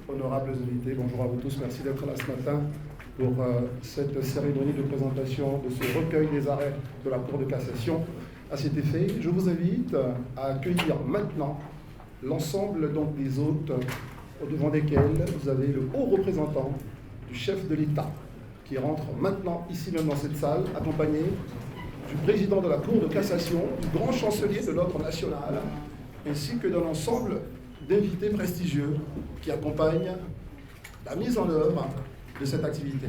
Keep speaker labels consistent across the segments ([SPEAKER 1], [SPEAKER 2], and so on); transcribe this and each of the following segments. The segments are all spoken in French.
[SPEAKER 1] honorables invités, bonjour à vous tous, merci d'être là ce matin pour cette cérémonie de présentation de ce recueil des arrêts de la Cour de cassation. À cet effet, je vous invite à accueillir maintenant l'ensemble donc des hôtes au-devant desquels vous avez le haut représentant du chef de l'État qui rentre maintenant ici même dans cette salle, accompagné du président de la Cour de cassation, du grand chancelier de l'ordre national, ainsi que d'un ensemble d'invités prestigieux qui accompagnent la mise en œuvre de cette activité.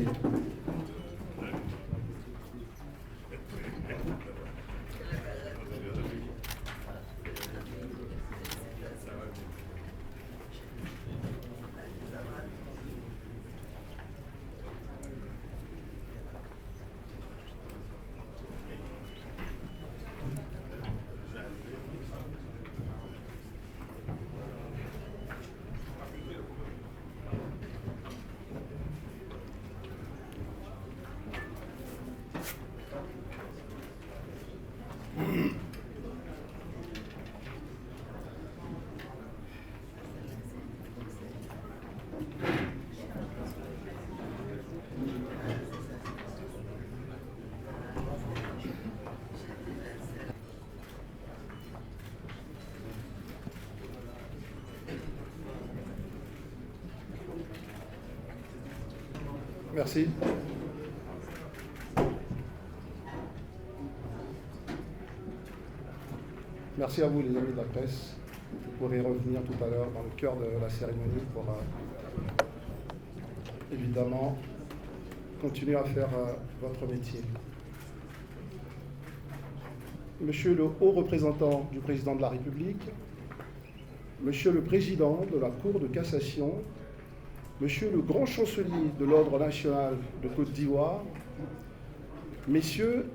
[SPEAKER 1] Merci. Merci à vous, les amis de la presse. Vous pourrez revenir tout à l'heure dans le cœur de la cérémonie pour évidemment continuer à faire votre métier. Monsieur le haut représentant du président de la République, Monsieur le président de la Cour de cassation, Monsieur le grand chancelier de l'Ordre national de Côte d'Ivoire, Messieurs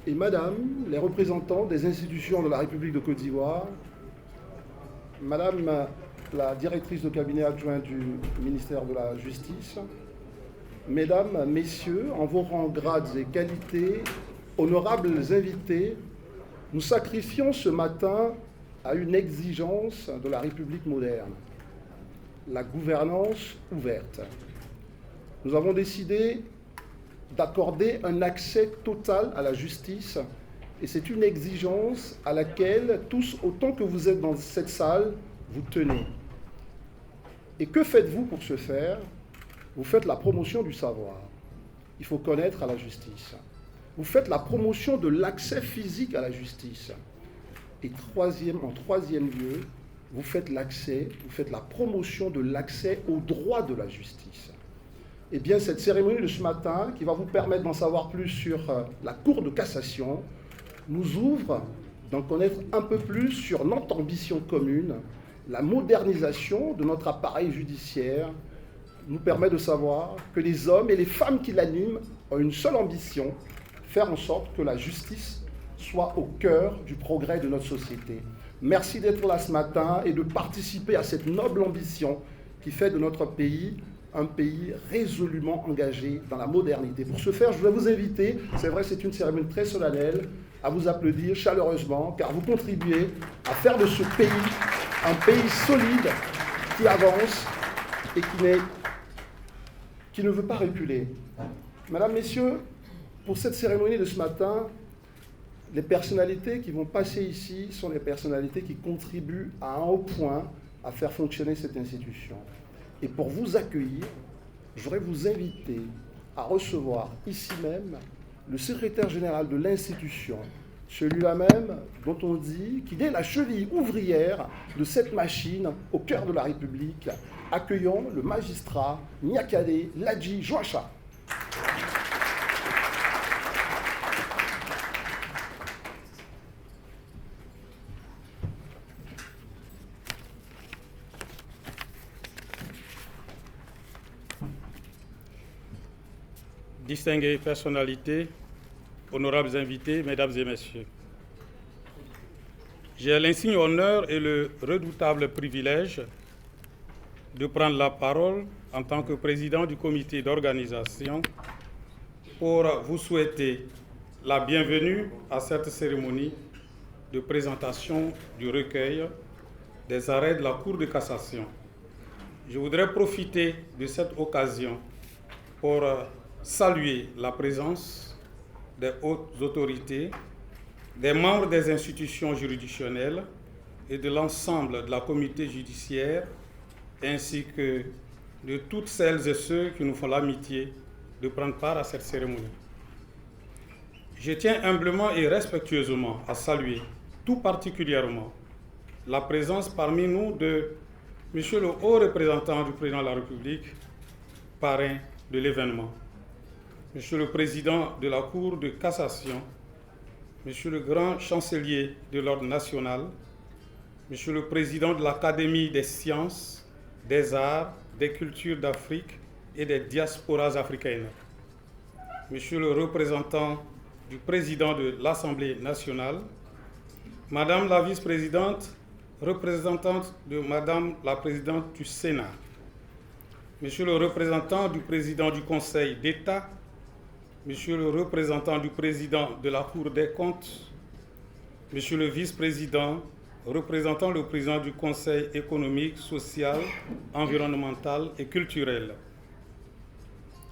[SPEAKER 1] et Madame les représentants des institutions de la République de Côte d'Ivoire, Madame la directrice de cabinet adjoint du ministère de la Justice, Mesdames, Messieurs, en vos rangs, grades et qualités, honorables invités, nous sacrifions ce matin à une exigence de la République moderne, la gouvernance ouverte. Nous avons décidé d'accorder un accès total à la justice et c'est une exigence à laquelle tous, autant que vous êtes dans cette salle, vous tenez. Et que faites-vous pour ce faire? Vous faites la promotion du savoir. Il faut connaître à la justice. Vous faites la promotion de l'accès physique à la justice. Et en troisième lieu, vous faites la promotion de l'accès aux droits de la justice. Eh bien, cette cérémonie de ce matin, qui va vous permettre d'en savoir plus sur la Cour de cassation, nous ouvre d'en connaître un peu plus sur notre ambition commune, la modernisation de notre appareil judiciaire, nous permet de savoir que les hommes et les femmes qui l'animent ont une seule ambition, faire en sorte que la justice soit au cœur du progrès de notre société. Merci d'être là ce matin et de participer à cette noble ambition qui fait de notre pays un pays résolument engagé dans la modernité. Pour ce faire, je vais vous inviter, c'est vrai, c'est une cérémonie très solennelle, à vous applaudir chaleureusement, car vous contribuez à faire de ce pays un pays solide qui avance et qui ne veut pas reculer. Mesdames, Messieurs, pour cette cérémonie de ce matin, les personnalités qui vont passer ici sont les personnalités qui contribuent à un haut point à faire fonctionner cette institution. Et pour vous accueillir, je voudrais vous inviter à recevoir ici même le secrétaire général de l'institution, celui-là même dont on dit qu'il est la cheville ouvrière de cette machine au cœur de la République. Accueillons le magistrat Niakade Ladji Joacha.
[SPEAKER 2] Distinguées personnalités, honorables invités, mesdames et messieurs. J'ai l'insigne honneur et le redoutable privilège de prendre la parole en tant que président du comité d'organisation pour vous souhaiter la bienvenue à cette cérémonie de présentation du recueil des arrêts de la Cour de cassation. je voudrais profiter de cette occasion pour saluer la présence des hautes autorités, des membres des institutions juridictionnelles et de l'ensemble de la communauté judiciaire, ainsi que de toutes celles et ceux qui nous font l'amitié de prendre part à cette cérémonie. Je tiens humblement et respectueusement à saluer tout particulièrement la présence parmi nous de Monsieur le haut représentant du président de la République, parrain de l'événement, Monsieur le président de la Cour de cassation, Monsieur le grand chancelier de l'Ordre national, Monsieur le président de l'Académie des sciences, des arts, des cultures d'Afrique et des diasporas africaines, Monsieur le représentant du président de l'Assemblée nationale, Madame la vice-présidente, représentante de Madame la présidente du Sénat, Monsieur le représentant du président du Conseil d'État, Monsieur le représentant du président de la Cour des comptes, Monsieur le vice-président représentant le président du Conseil économique, social, environnemental et culturel,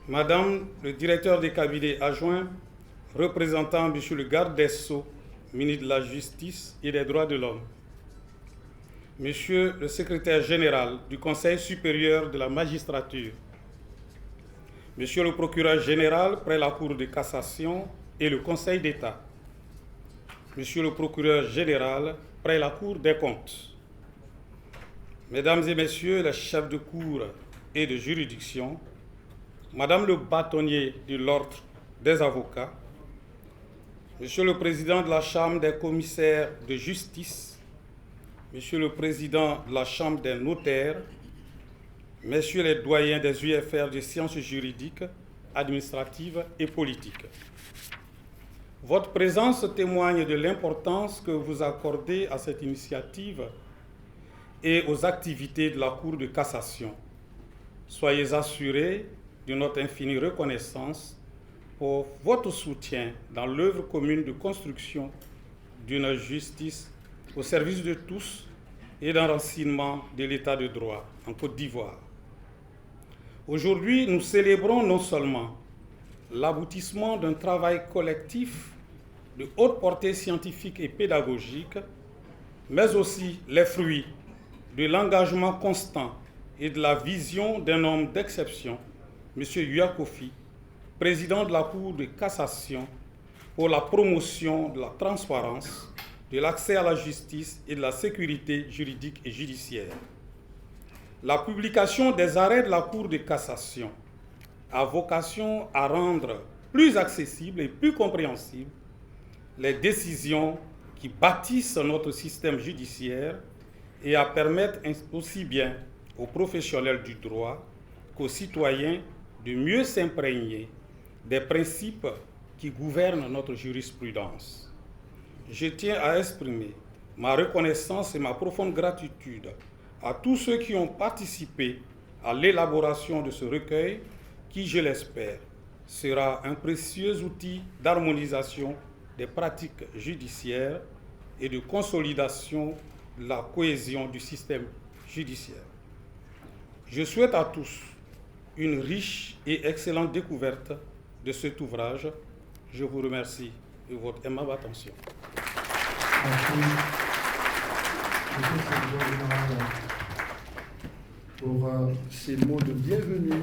[SPEAKER 2] Madame le directeur des cabinets adjoints, représentant Monsieur le garde des Sceaux, ministre de la Justice et des Droits de l'Homme, Monsieur le secrétaire général du Conseil supérieur de la magistrature, Monsieur le procureur général près la Cour de cassation et le Conseil d'État, Monsieur le procureur général près la Cour des comptes, Mesdames et Messieurs les chefs de cour et de juridiction, Madame le bâtonnier de l'Ordre des avocats, Monsieur le président de la Chambre des commissaires de justice, Monsieur le président de la Chambre des notaires, Messieurs les doyens des UFR de sciences juridiques, administratives et politiques. Votre présence témoigne de l'importance que vous accordez à cette initiative et aux activités de la Cour de cassation. Soyez assurés de notre infinie reconnaissance pour votre soutien dans l'œuvre commune de construction d'une justice au service de tous et d'enracinement de l'État de droit en Côte d'Ivoire. Aujourd'hui, nous célébrons non seulement l'aboutissement d'un travail collectif de haute portée scientifique et pédagogique, mais aussi les fruits de l'engagement constant et de la vision d'un homme d'exception, M. Yuya Kofi, président de la Cour de cassation pour la promotion de la transparence, de l'accès à la justice et de la sécurité juridique et judiciaire. La publication des arrêts de la Cour de cassation a vocation à rendre plus accessible et plus compréhensible les décisions qui bâtissent notre système judiciaire et à permettre aussi bien aux professionnels du droit qu'aux citoyens de mieux s'imprégner des principes qui gouvernent notre jurisprudence. Je tiens à exprimer ma reconnaissance et ma profonde gratitude à tous ceux qui ont participé à l'élaboration de ce recueil qui, je l'espère, sera un précieux outil d'harmonisation des pratiques judiciaires et de consolidation de la cohésion du système judiciaire. Je souhaite à tous une riche et excellente découverte de cet ouvrage. Je vous remercie de votre aimable attention.
[SPEAKER 1] Merci. Monsieur le secrétaire général, pour ces mots de bienvenue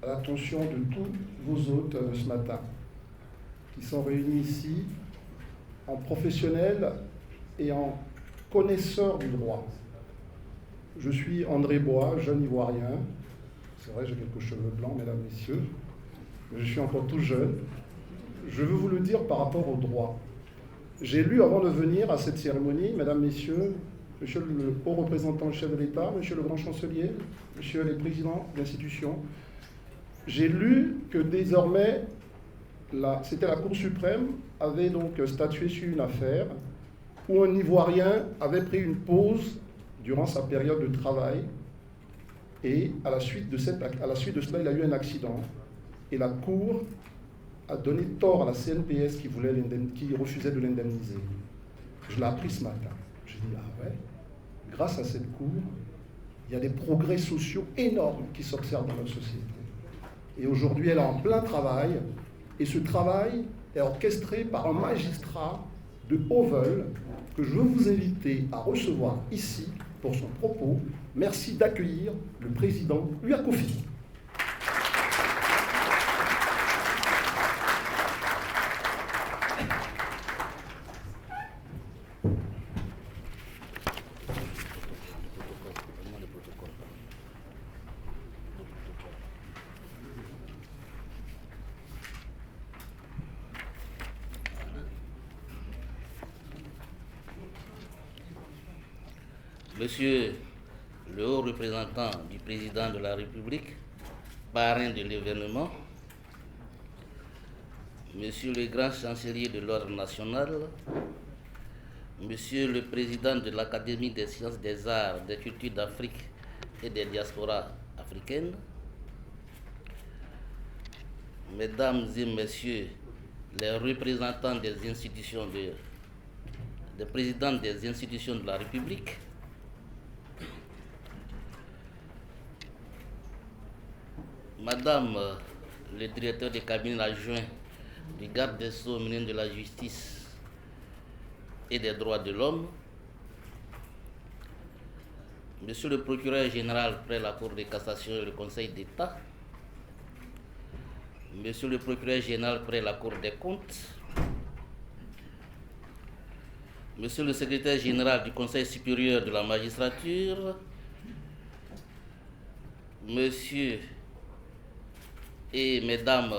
[SPEAKER 1] à l'attention de tous vos hôtes ce matin, qui sont réunis ici en professionnels et en connaisseurs du droit. Je suis André Bois, jeune Ivoirien. C'est vrai, j'ai quelques cheveux blancs, mesdames, messieurs, mais je suis encore tout jeune. Je veux vous le dire par rapport au droit. J'ai lu avant de venir à cette cérémonie, mesdames, messieurs, monsieur le haut représentant chef de l'État, monsieur le grand chancelier, monsieur les présidents d'institutions, j'ai lu que désormais, c'était la Cour suprême, avait donc statué sur une affaire où un Ivoirien avait pris une pause durant sa période de travail et à la suite de cela, il a eu un accident et la Cour a donné tort à la CNPS qui refusait de l'indemniser. Je l'ai appris ce matin. Je dis, ah ouais, grâce à cette Cour, Il y a des progrès sociaux énormes qui s'observent dans notre société. Et aujourd'hui, elle est en plein travail. Et ce travail est orchestré par un magistrat de Haut-Veul que je veux vous inviter à recevoir ici pour son propos. Merci d'accueillir le président Uakofi.
[SPEAKER 3] Monsieur le haut représentant du président de la République, parrain de l'événement, Monsieur le grand chancelier de l'ordre national, Monsieur le président de l'Académie des sciences, des arts, des cultures d'Afrique et des diasporas africaines, Mesdames et Messieurs les représentants des institutions des présidents des institutions de la République, Madame le directeur des cabinets adjoints du garde des Sceaux, ministre de la Justice et des droits de l'homme, Monsieur le procureur général près la Cour de cassation et le Conseil d'État, Monsieur le procureur général près la Cour des comptes, Monsieur le secrétaire général du Conseil supérieur de la magistrature, Monsieur et Mesdames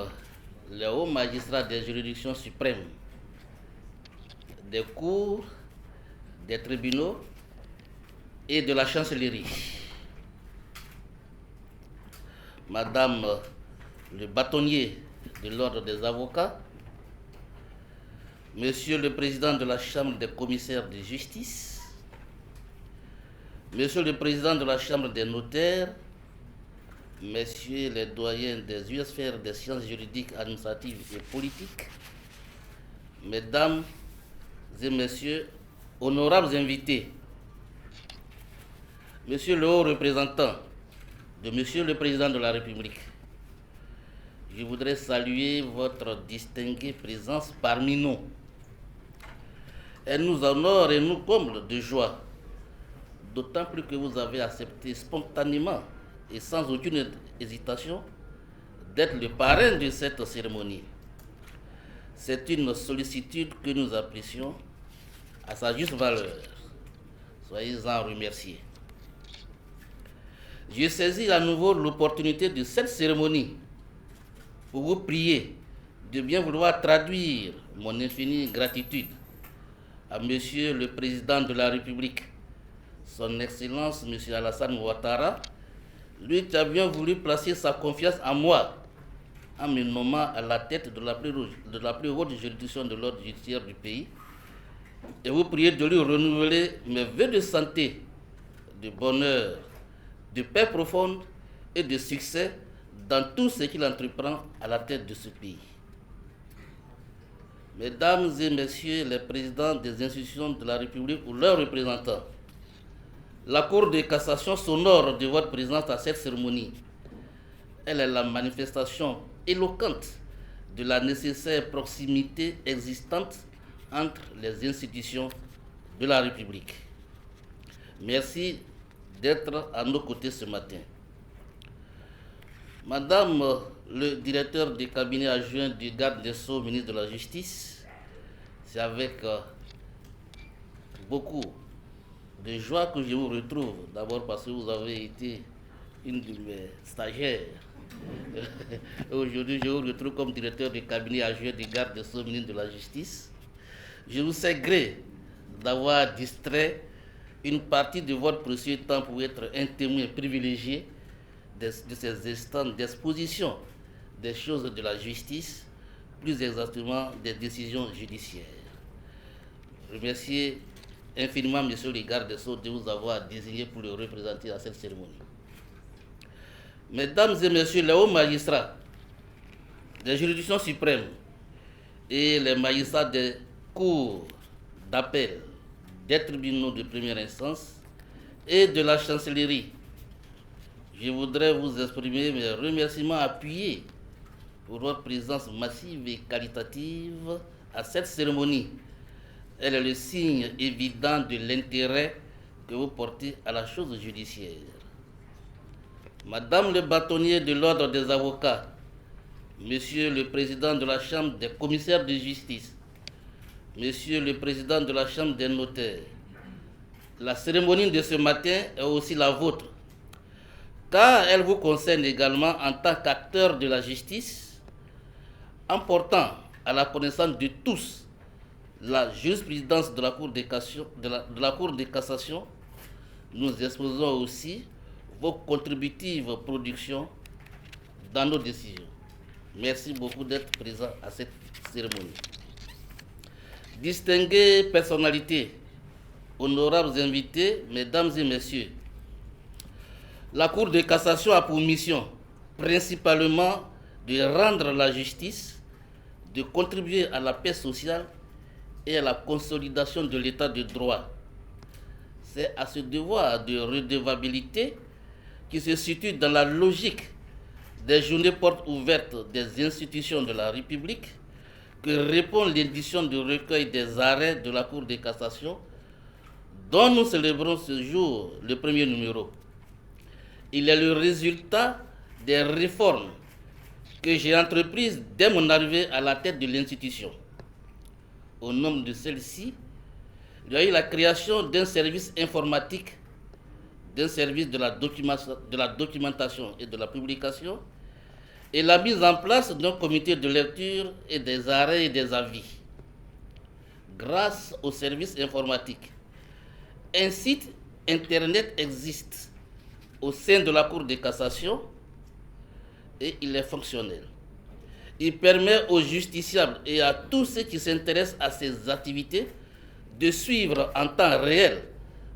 [SPEAKER 3] les hauts magistrats des juridictions suprêmes, des cours, des tribunaux et de la chancellerie, Madame le bâtonnier de l'ordre des avocats, Monsieur le président de la Chambre des commissaires de justice, Monsieur le président de la Chambre des notaires, Messieurs les doyens des USFR des sciences juridiques, administratives et politiques, Mesdames et Messieurs, honorables invités, Monsieur le haut représentant de Monsieur le Président de la République, je voudrais saluer votre distinguée présence parmi nous. Elle nous honore et nous comble de joie, d'autant plus que vous avez accepté spontanément et sans aucune hésitation d'être le parrain de cette cérémonie. C'est une sollicitude que nous apprécions à sa juste valeur. Soyez-en remerciés. Je saisis à nouveau l'opportunité de cette cérémonie pour vous prier de bien vouloir traduire mon infinie gratitude à Monsieur le Président de la République, Son Excellence Monsieur Alassane Ouattara, lui qui a bien voulu placer sa confiance en moi en me nommant à la tête de la plus haute juridiction de l'ordre judiciaire du pays, et vous priez de lui renouveler mes vœux de santé, de bonheur, de paix profonde et de succès dans tout ce qu'il entreprend à la tête de ce pays. Mesdames et Messieurs les présidents des institutions de la République ou leurs représentants, la Cour de cassation s'honore de votre présence à cette cérémonie. Elle est la manifestation éloquente de la nécessaire proximité existante entre les institutions de la République. Merci d'être à nos côtés ce matin. Madame le directeur du cabinet adjoint du garde des Sceaux, ministre de la Justice, c'est avec beaucoup de joie que je vous retrouve. D'abord parce que vous avez été une de mes stagiaires. Aujourd'hui, je vous retrouve comme directeur du cabinet adjoint du garde des Sceaux, ministre de la Justice. Je vous sais gré d'avoir distrait une partie de votre précieux temps pour être un témoin privilégié de ces instants d'exposition des choses de la justice, plus exactement des décisions judiciaires. Remercier infiniment Monsieur le garde des Sceaux de vous avoir désigné pour le représenter à cette cérémonie. Mesdames et Messieurs les hauts magistrats des juridictions suprêmes et les magistrats des cours d'appel, des tribunaux de première instance et de la chancellerie je voudrais vous exprimer mes remerciements appuyés pour votre présence massive et qualitative à cette cérémonie. Elle est le signe évident de l'intérêt que vous portez à la chose judiciaire. Madame le bâtonnier de l'Ordre des avocats, Monsieur le président de la Chambre des commissaires de justice, Monsieur le président de la Chambre des notaires, la cérémonie de ce matin est aussi la vôtre, car elle vous concerne également en tant qu'acteur de la justice, en portant à la connaissance de tous la jurisprudence de la Cour de cassation. Nous exposons aussi vos contributives productions dans nos décisions. Merci beaucoup d'être présent à cette cérémonie. Distinguées personnalités, honorables invités, mesdames et messieurs, la Cour de cassation a pour mission principalement de rendre la justice, de contribuer à la paix sociale et à la consolidation de l'état de droit. C'est à ce devoir de redevabilité qui se situe dans la logique des journées portes ouvertes des institutions de la République que répond l'édition du recueil des arrêts de la Cour de cassation dont nous célébrons ce jour le premier numéro. Il est le résultat des réformes que j'ai entreprises dès mon arrivée à la tête de l'institution. Au nom de celle-ci, il y a eu la création d'un service informatique, d'un service de la documentation et de la publication, et la mise en place d'un comité de lecture et des arrêts et des avis. Grâce au service informatique, un site internet existe au sein de la Cour de cassation et il est fonctionnel. Il permet aux justiciables et à tous ceux qui s'intéressent à ces activités de suivre en temps réel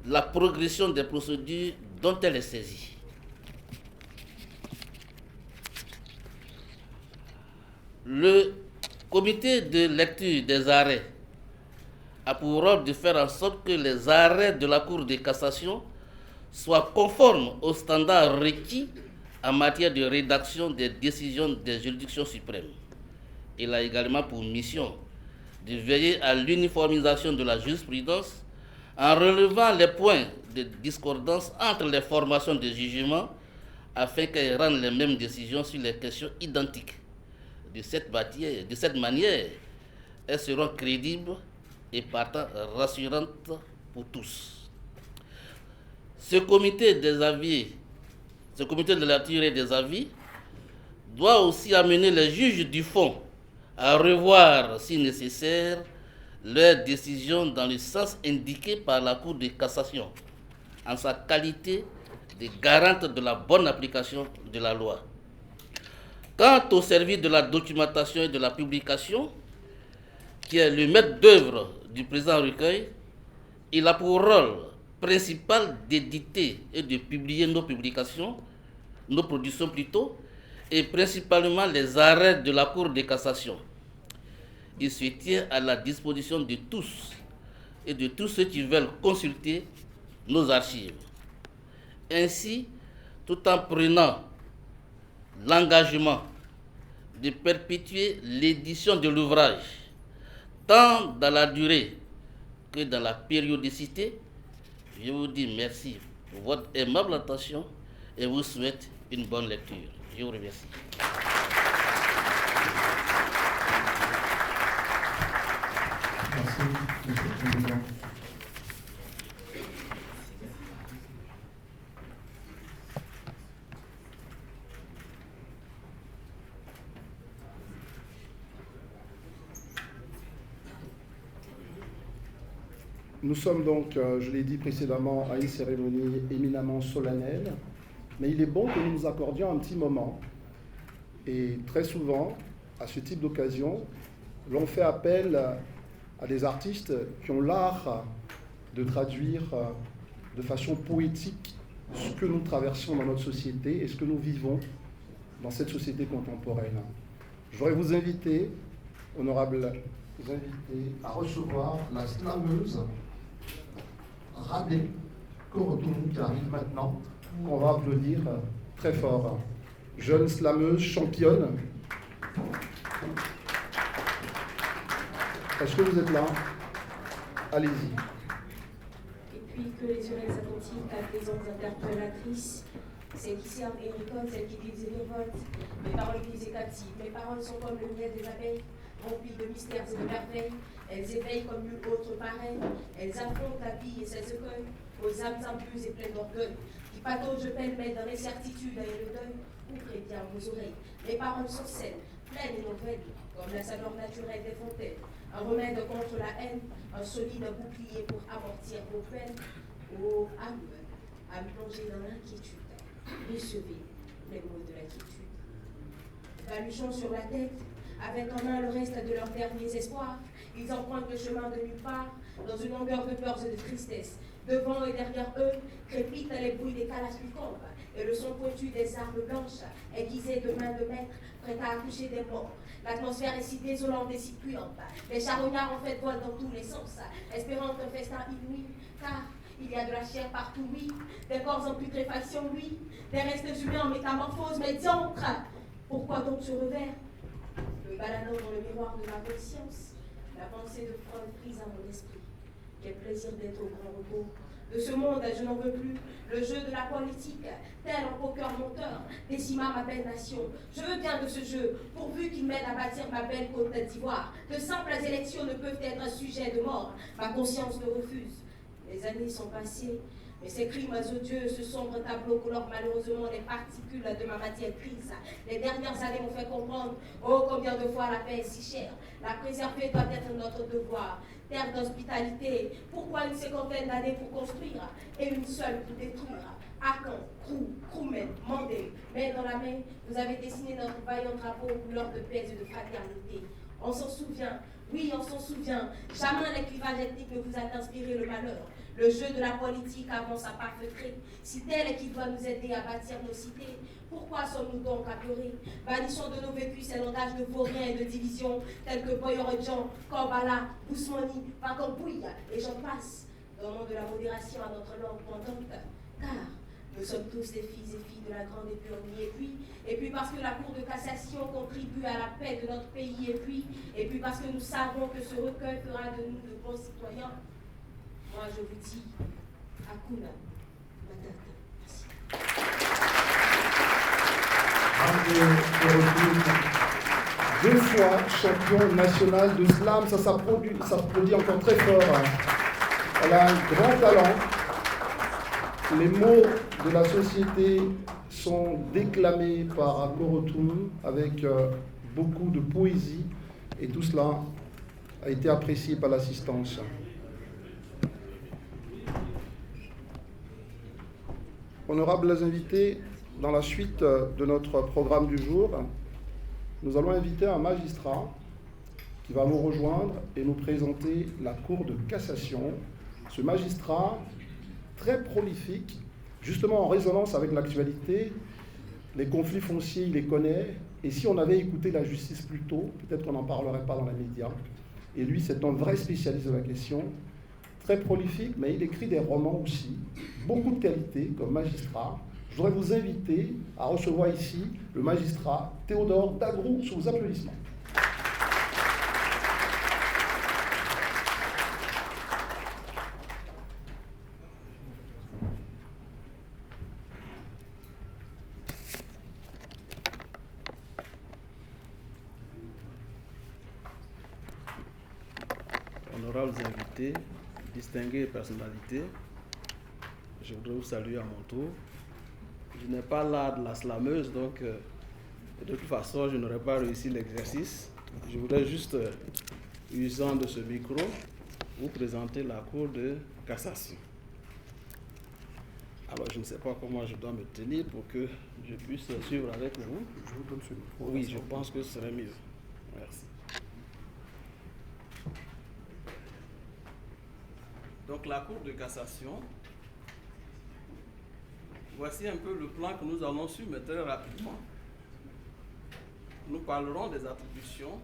[SPEAKER 3] la progression des procédures dont elle est saisie. Le comité de lecture des arrêts a pour rôle de faire en sorte que les arrêts de la Cour de cassation soient conformes aux standards requis en matière de rédaction des décisions des juridictions suprêmes. Il a également pour mission de veiller à l'uniformisation de la jurisprudence en relevant les points de discordance entre les formations de jugement afin qu'elles rendent les mêmes décisions sur les questions identiques. De cette manière, elles seront crédibles et partant rassurantes pour tous. Ce comité de lecture et des avis doit aussi amener les juges du fond à revoir, si nécessaire, leurs décisions dans le sens indiqué par la Cour de cassation, en sa qualité de garante de la bonne application de la loi. Quant au service de la documentation et de la publication, qui est le maître d'œuvre du présent recueil, il a pour rôle principal d'éditer et de publier nos productions plutôt, et principalement les arrêts de la Cour de cassation. Il se tient à la disposition de tous et de tous ceux qui veulent consulter nos archives. Ainsi, tout en prenant l'engagement de perpétuer l'édition de l'ouvrage, tant dans la durée que dans la périodicité, je vous dis merci pour votre aimable attention et vous souhaite une bonne lecture. Je vous remercie.
[SPEAKER 1] Merci, Monsieur le Président. Nous sommes donc, je l'ai dit précédemment, à une cérémonie éminemment solennelle, mais il est bon que nous nous accordions un petit moment. Et très souvent, à ce type d'occasion, l'on fait appel à des artistes qui ont l'art de traduire de façon poétique ce que nous traversons dans notre société et ce que nous vivons dans cette société contemporaine. Je voudrais vous inviter, honorables invités, à recevoir la slameuse Radé Korodou qui arrive maintenant, qu'on va applaudir très fort. Jeune slameuse, championne. Est-ce que vous êtes là? Allez-y.
[SPEAKER 4] Et puis que les oreilles attentives tapent les ondes interpellatrices, celles qui servent et récoltent, celles qui disent et révoltent. Mes paroles guident et captivent, mes paroles sont comme le miel des abeilles, remplies de mystères et de merveilles. Elles éveillent comme nulle autre pareille, elles affrontent la vie et celles se cueillent aux âmes impieuses et pleines d'orgueil, qui patauge pêle-mêle dans l'incertitude et le deuil. Ouvrez bien vos oreilles, mes paroles sont saines, pleines et nouvelles, comme la saveur naturelle des fontaines. Un remède contre la haine, un solide bouclier pour amortir vos peines. Ô âme, à me plonger dans l'inquiétude, recevez les mots de la quiétude. Baluchons sur la tête, avec en main le reste de leurs derniers espoirs, ils empruntent le chemin de nulle part, dans une longueur de peurs et de tristesse. Devant et derrière eux, crépitent les bruits des kalachnikovs, et le son pointu des armes blanches, aiguisées de main de maître, prêtes à accoucher des morts. L'atmosphère est si désolante et si puante. Les charognards en fait volent dans tous les sens, espérant un festin inouï, car il y a de la chair partout, oui, des corps en putréfaction, oui, des restes humains en métamorphose, mais diantre, pourquoi donc ce revers? Me baladant dans le miroir de ma conscience, la pensée de Freud prise à mon esprit. Quel plaisir d'être au grand repos. De ce monde, je n'en veux plus. Le jeu de la politique, tel un poker monteur, décima ma belle nation. Je veux bien de ce jeu, pourvu qu'il m'aide à bâtir ma belle côte d'Ivoire. De simples élections ne peuvent être un sujet de mort. Ma conscience le refuse. Les années sont passées, mais ces crimes odieux, ce sombre tableau colore malheureusement les particules de ma matière grise. Les dernières années m'ont fait comprendre, oh combien de fois la paix est si chère. La préserver doit être notre devoir. Terre d'hospitalité, pourquoi une cinquantaine d'années pour construire et une seule pour détruire? Akan, Krou, Kroumen, Mandé, main dans la main, vous avez dessiné notre vaillant drapeau aux couleurs de paix et de fraternité. On s'en souvient, oui, on s'en souvient. Jamais les clivages ethniques ne vous a inspiré le malheur. Le jeu de la politique avance à pas feutrés. Si tel est qui doit nous aider à bâtir nos cités, pourquoi sommes-nous donc apeurés? Bannissons de nos vécus ces langages de vauriens et de division, tels que Boyorodjan, Korbala, Ousmani, Vacampouille, et j'en passe. Donnons de la modération à notre langue pendante, car nous sommes tous des fils et filles de la grande épurie. Et puis parce que la Cour de cassation contribue à la paix de notre pays, et puis parce que nous savons que ce recueil fera de nous de bons citoyens. Moi, je vous dis, Hakuna Matata.
[SPEAKER 1] Merci. Deux fois champion national de slam, ça s'applaudit encore très fort. Elle a un grand talent. Les mots de la société sont déclamés par Akorotum avec beaucoup de poésie, et tout cela a été apprécié par l'assistance. Honorables invités, dans la suite de notre programme du jour, nous allons inviter un magistrat qui va nous rejoindre et nous présenter la Cour de cassation. Ce magistrat, très prolifique, justement en résonance avec l'actualité, les conflits fonciers, il les connaît, et si on avait écouté la justice plus tôt, peut-être qu'on n'en parlerait pas dans les médias. Et lui, c'est un vrai spécialiste de la question, très prolifique, mais il écrit des romans aussi, beaucoup de qualités comme magistrat. Je voudrais vous inviter à recevoir ici le magistrat Théodore Dagrou sous vos applaudissements.
[SPEAKER 5] Honorables invités, distinguées personnalités, je voudrais vous saluer à mon tour. Je n'ai pas l'art de la slameuse, donc de toute façon, je n'aurais pas réussi l'exercice. Je voudrais juste, usant de ce micro, vous présenter la Cour de cassation. Alors, je ne sais pas comment je dois me tenir pour que je puisse suivre avec vous.
[SPEAKER 1] Je vous donne ce micro.
[SPEAKER 5] Oui, je pense que ce serait mieux. Merci. Donc, la Cour de cassation, voici un peu le plan que nous allons suivre, mais très rapidement. Nous parlerons des attributions,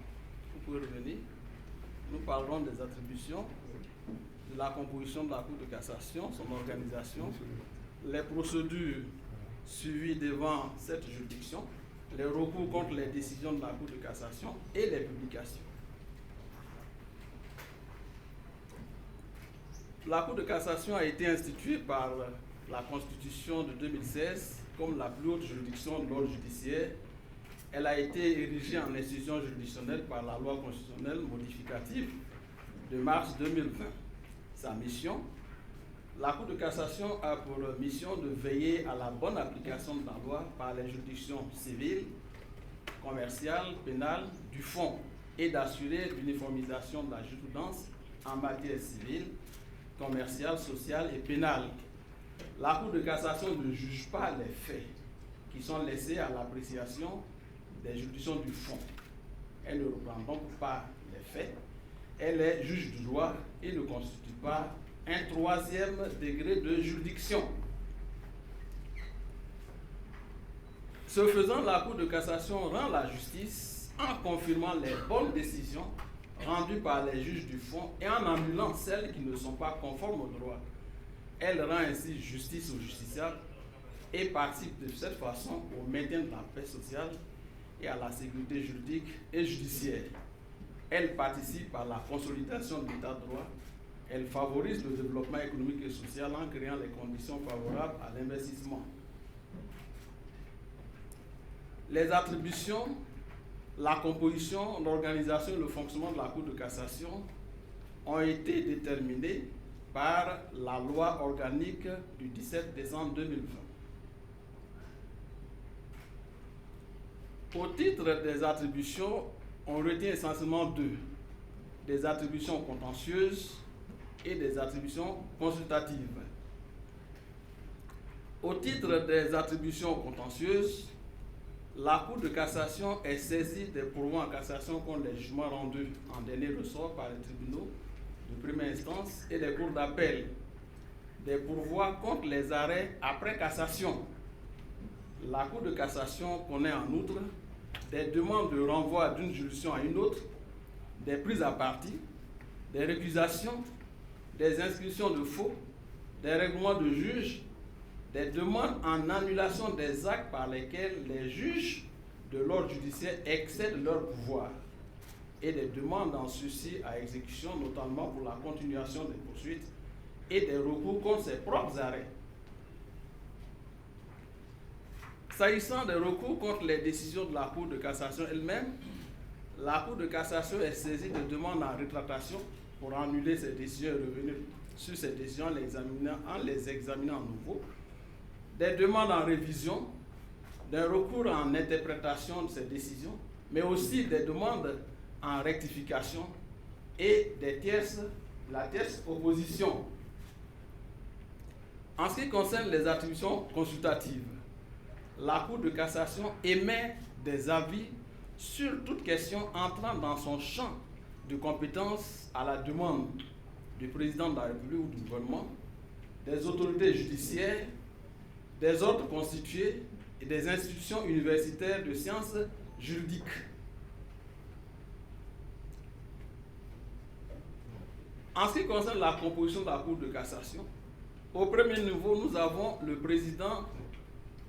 [SPEAKER 5] vous pouvez revenir. Nous parlerons des attributions, de la composition de la Cour de cassation, son organisation, les procédures suivis devant cette juridiction, les recours contre les décisions de la Cour de cassation et les publications. La Cour de cassation a été instituée par la Constitution de 2016 comme la plus haute juridiction de l'ordre judiciaire. Elle a été érigée en institution juridictionnelle par la loi constitutionnelle modificative de mars 2020. Sa mission, la Cour de cassation a pour mission de veiller à la bonne application de la loi par les juridictions civiles, commerciales, pénales, du fond et d'assurer l'uniformisation de la jurisprudence en matière civile, commerciale, sociale et pénale. La Cour de cassation ne juge pas les faits qui sont laissés à l'appréciation des juridictions du fond. Elle ne reprend donc pas les faits. Elle est juge du droit et ne constitue pas un troisième degré de juridiction. Ce faisant, la Cour de cassation rend la justice en confirmant les bonnes décisions rendues par les juges du fond et en annulant celles qui ne sont pas conformes au droit. Elle rend ainsi justice aux justiciables et participe de cette façon au maintien de la paix sociale et à la sécurité juridique et judiciaire. Elle participe à la consolidation de l'état de droit. Elle favorise le développement économique et social en créant les conditions favorables à l'investissement. Les attributions, la composition, l'organisation et le fonctionnement de la Cour de cassation ont été déterminées par la loi organique du 17 décembre 2020. Au titre des attributions, on retient essentiellement deux: des attributions contentieuses et des attributions consultatives. Au titre des attributions contentieuses, la Cour de cassation est saisie des pourvois en cassation contre les jugements rendus en dernier ressort par les tribunaux de première instance et les cours d'appel, des pourvois contre les arrêts après cassation. La Cour de cassation connaît en outre des demandes de renvoi d'une juridiction à une autre, des prises à partie, des récusations, des inscriptions de faux, des règlements de juges, des demandes en annulation des actes par lesquels les juges de l'ordre judiciaire excèdent leur pouvoir et des demandes en sursis à exécution, notamment pour la continuation des poursuites et des recours contre ses propres arrêts. S'agissant des recours contre les décisions de la Cour de cassation elle-même, la Cour de cassation est saisie de demandes en rétractation pour annuler ces décisions et revenir sur ces décisions en les examinant à nouveau, des demandes en révision, des recours en interprétation de ces décisions, mais aussi des demandes en rectification et la tierce opposition. En ce qui concerne les attributions consultatives, la Cour de cassation émet des avis sur toute question entrant dans son champ de compétence à la demande du président de la République ou du gouvernement, des autorités judiciaires, des ordres constitués et des institutions universitaires de sciences juridiques. En ce qui concerne la composition de la Cour de cassation, au premier niveau, nous avons le président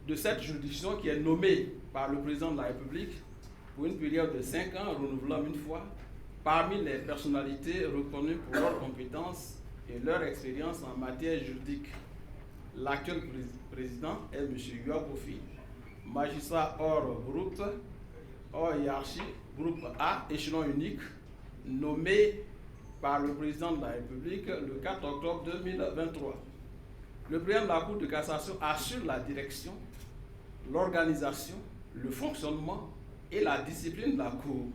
[SPEAKER 5] de cette juridiction qui est nommé par le président de la République pour une période de 5 ans, renouvelable une fois, parmi les personnalités reconnues pour leurs compétences et leur expérience en matière juridique. L'actuel président est M. Yua Kofi, magistrat hors groupe, hors hiérarchie, groupe A, échelon unique, nommé par le président de la République le 4 octobre 2023. Le président de la Cour de cassation assure la direction, l'organisation, le fonctionnement et la discipline de la Cour.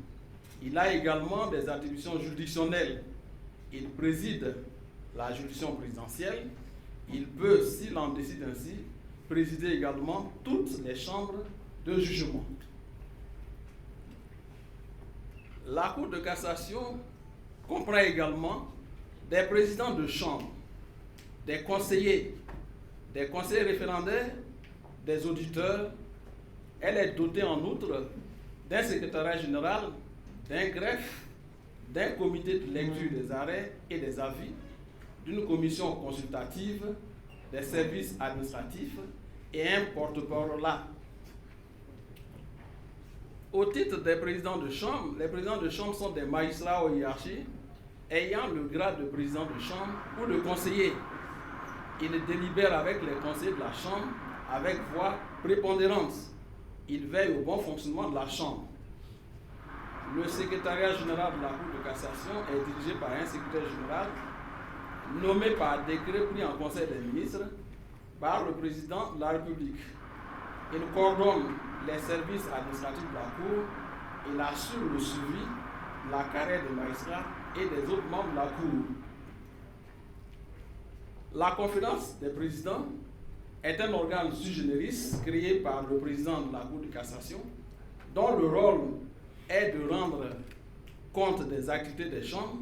[SPEAKER 5] Il a également des attributions juridictionnelles. Il préside la juridiction présidentielle. Il peut, s'il en décide ainsi, présider également toutes les chambres de jugement. La Cour de cassation comprend également des présidents de chambre, des conseillers référendaires, des auditeurs. Elle est dotée en outre d'un secrétariat général, d'un greffe, d'un comité de lecture des arrêts et des avis, d'une commission consultative, des services administratifs et un porte-parole là. Au titre des présidents de chambre, les présidents de chambre sont des magistrats aux hiérarchies ayant le grade de président de chambre ou de conseiller. Ils délibèrent avec les conseillers de la chambre avec voix prépondérante. Ils veillent au bon fonctionnement de la chambre. Le secrétariat général de la Cour de cassation est dirigé par un secrétaire général nommé par décret pris en Conseil des ministres par le président de la République. Il coordonne les services administratifs de la Cour, il assure le suivi, la carrière des magistrats et des autres membres de la Cour. La conférence des présidents est un organe sui generis créé par le président de la Cour de cassation, dont le rôle est de rendre compte des activités des chambres,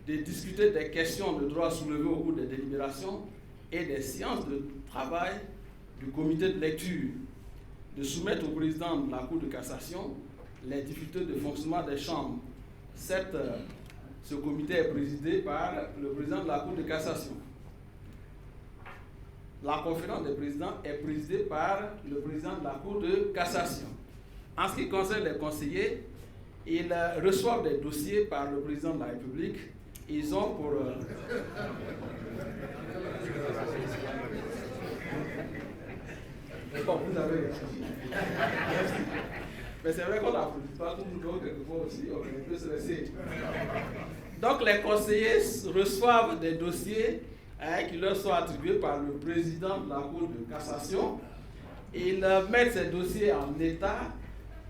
[SPEAKER 5] de discuter des questions de droit soulevées au cours des délibérations et des séances de travail du comité de lecture, de soumettre au président de la Cour de cassation les difficultés de fonctionnement des chambres. Ce comité est présidé par le président de la Cour de cassation. La conférence des présidents est présidée par le président de la Cour de cassation. En ce qui concerne les conseillers, ils reçoivent des dossiers par le président de la République. Ils ont pour... Bon, vous avez... Mais c'est vrai qu'on n'applaudit pas tout le monde, quelquefois aussi, on peut se laisser. Donc les conseillers reçoivent des dossiers qui leur sont attribués par le président de la Cour de cassation. Ils mettent ces dossiers en état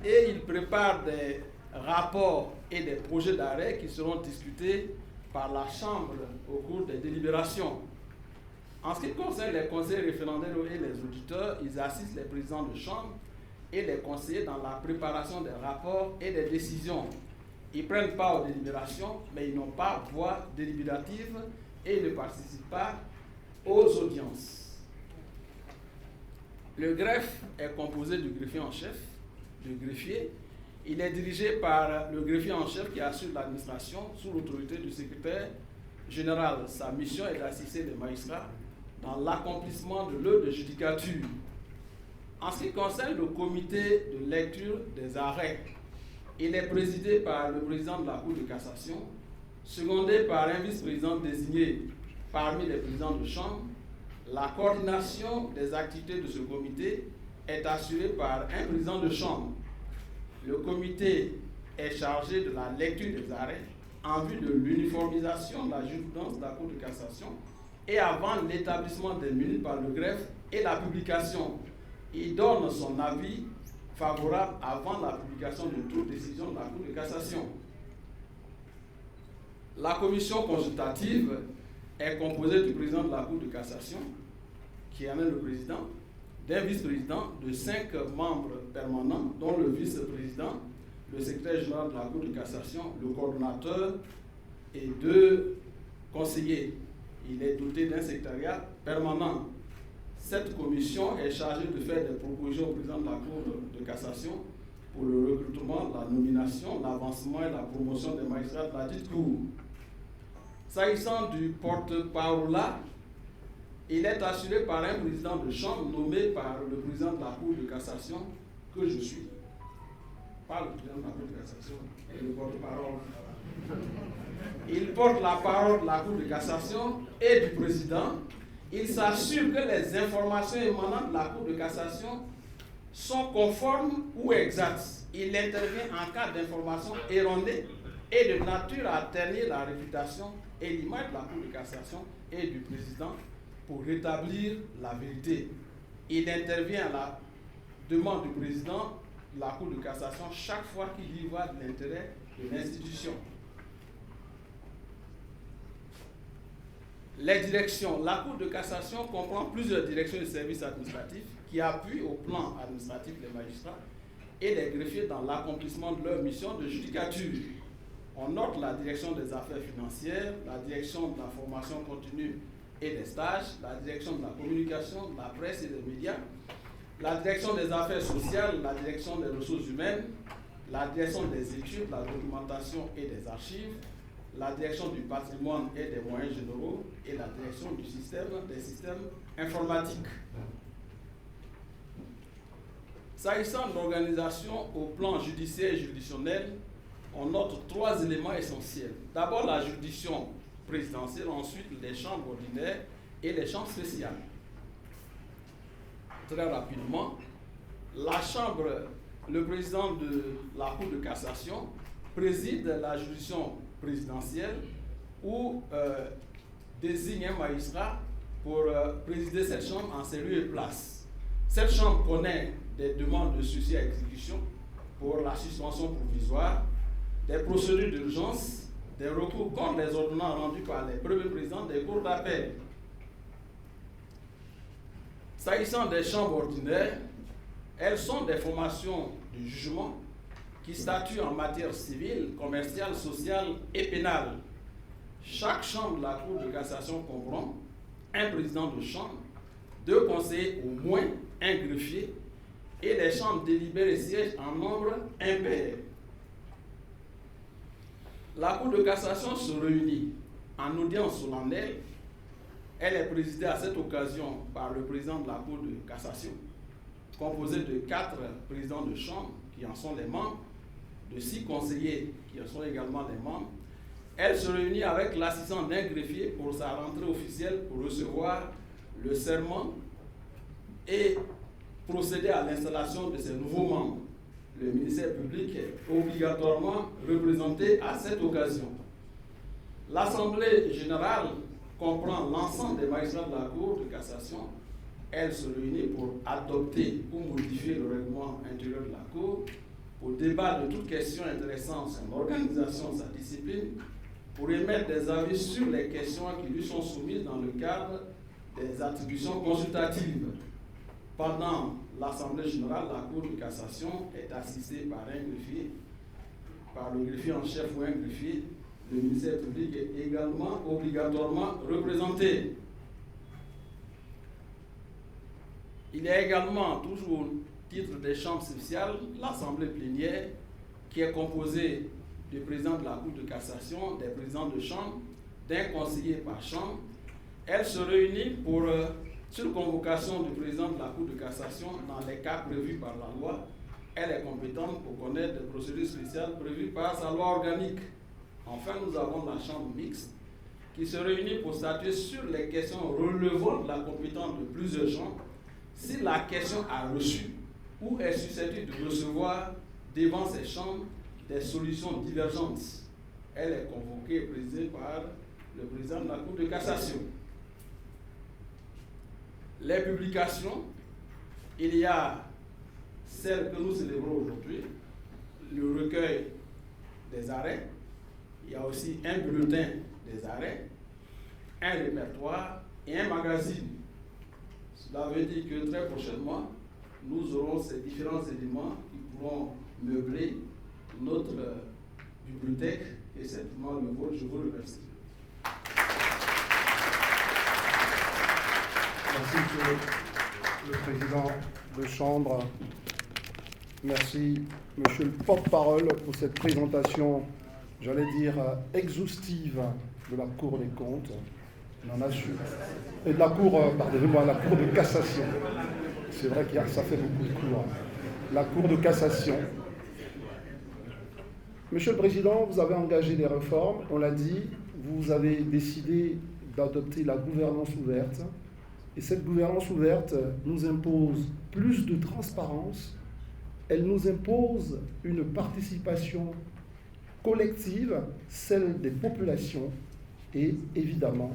[SPEAKER 5] et ils préparent des rapports et des projets d'arrêt qui seront discutés par la Chambre au cours des délibérations. En ce qui concerne les conseillers référendaires et les auditeurs, ils assistent les présidents de chambre et les conseillers dans la préparation des rapports et des décisions. Ils ne prennent pas aux délibérations, mais ils n'ont pas voix délibérative et ne participent pas aux audiences. Le greffe est composé du greffier en chef, du greffier. Il est dirigé par le greffier en chef qui assure l'administration sous l'autorité du secrétaire général. Sa mission est d'assister les magistrats dans l'accomplissement de l'œuvre de judicature. En ce qui concerne le comité de lecture des arrêts, il est présidé par le président de la Cour de cassation, secondé par un vice-président désigné parmi les présidents de chambre. La coordination des activités de ce comité est assurée par un président de chambre. Le comité est chargé de la lecture des arrêts en vue de l'uniformisation de la jurisprudence de la Cour de cassation et avant l'établissement des minutes par le greffe et la publication. Il donne son avis favorable avant la publication de toute décision de la Cour de cassation. La commission consultative est composée du président de la Cour de cassation, qui en est le président, d'un vice-président, de 5 membres permanents, dont le vice-président, le secrétaire général de la Cour de cassation, le coordonnateur et 2 conseillers. Il est doté d'un secrétariat permanent. Cette commission est chargée de faire des propositions au président de la Cour de cassation pour le recrutement, la nomination, l'avancement et la promotion des magistrats de la dite Cour. S'agissant du porte-parole, il est assuré par un président de chambre nommé par le président de la Cour de cassation, que je suis. Pas le président de la Cour de cassation, et le porte-parole. Il porte la parole de la Cour de cassation et du président. Il s'assure que les informations émanant de la Cour de cassation sont conformes ou exactes. Il intervient en cas d'informations erronées et de nature à ternir la réputation et l'image de la Cour de cassation et du président pour rétablir la vérité. Il intervient à la demande du président de la Cour de cassation chaque fois qu'il y va de l'intérêt de l'institution. Les directions. La Cour de cassation comprend plusieurs directions de services administratifs qui appuient au plan administratif les magistrats et les greffiers dans l'accomplissement de leur mission de judicature. On note la direction des affaires financières, la direction de la formation continue et des stages, la direction de la communication, de la presse et des médias, la direction des affaires sociales, la direction des ressources humaines, la direction des études, de la documentation et des archives, la direction du patrimoine et des moyens généraux et la direction du système, des systèmes informatiques.
[SPEAKER 6] S'agissant de l'organisation au plan judiciaire et juridictionnel, on note 3 éléments essentiels. D'abord, la juridiction présidentielle, ensuite les chambres ordinaires et les chambres spéciales. Très rapidement, la chambre, le président de la Cour de cassation préside la juridiction présidentielle ou désigne un magistrat pour présider cette chambre en ses lieux et place. Cette chambre connaît des demandes de sursis à exécution pour la suspension provisoire, des procédures d'urgence, des recours contre les ordonnances rendus par les premiers présidents des cours d'appel. S'agissant des chambres ordinaires, elles sont des formations de jugement qui statuent en matière civile, commerciale, sociale et pénale. Chaque chambre de la Cour de cassation comprend un président de chambre, 2 conseillers au moins, un greffier, et les chambres délibèrent et siègent en nombre impair. La Cour de cassation se réunit en audience solennelle. Elle est présidée à cette occasion par le président de la Cour de cassation, composé de 4 présidents de chambre qui en sont les membres, de 6 conseillers qui en sont également les membres. Elle se réunit avec l'assistant d'un greffier pour sa rentrée officielle pour recevoir le serment et procéder à l'installation de ses nouveaux membres. Le ministère public est obligatoirement représenté à cette occasion. L'Assemblée générale comprend l'ensemble des magistrats de la Cour de cassation. Elle se réunit pour adopter ou modifier le règlement intérieur de la Cour, pour débattre de toute question intéressant son organisation, sa discipline, pour émettre des avis sur les questions qui lui sont soumises dans le cadre des attributions consultatives. Pendant l'Assemblée générale, la Cour de cassation est assistée par un greffier, par le greffier en chef ou un greffier. Le ministère public est également obligatoirement représenté. Il y a également, toujours au titre des chambres spéciales, l'Assemblée plénière qui est composée du président de la Cour de cassation, des présidents de chambre, d'un conseiller par chambre. Elle se réunit pour, sur convocation du président de la Cour de cassation, dans les cas prévus par la loi. Elle est compétente pour connaître des procédures spéciales prévues par sa loi organique. Enfin, nous avons la chambre mixte qui se réunit pour statuer sur les questions relevant de la compétence de plusieurs chambres si la question a reçu ou est susceptible de recevoir devant ces chambres des solutions divergentes. Elle est convoquée et présidée par le président de la Cour de cassation. Les publications, il y a celle que nous célébrons aujourd'hui, le recueil des arrêts. Il y a aussi un bulletin des arrêts, un répertoire et un magazine. Cela veut dire que très prochainement, nous aurons ces différents éléments qui pourront meubler notre bibliothèque et certainement le vôtre. Je vous remercie.
[SPEAKER 1] Merci, Monsieur le Président de Chambre. Merci, Monsieur le porte-parole, pour cette présentation, j'allais dire, exhaustive de la Cour des comptes. On en a su. Et de la Cour, pardonnez-moi, la Cour de cassation. C'est vrai que ça fait beaucoup de cours. La Cour de cassation. Monsieur le Président, vous avez engagé des réformes, on l'a dit, vous avez décidé d'adopter la gouvernance ouverte. Et cette gouvernance ouverte nous impose plus de transparence, elle nous impose une participation collective, celle des populations, et évidemment,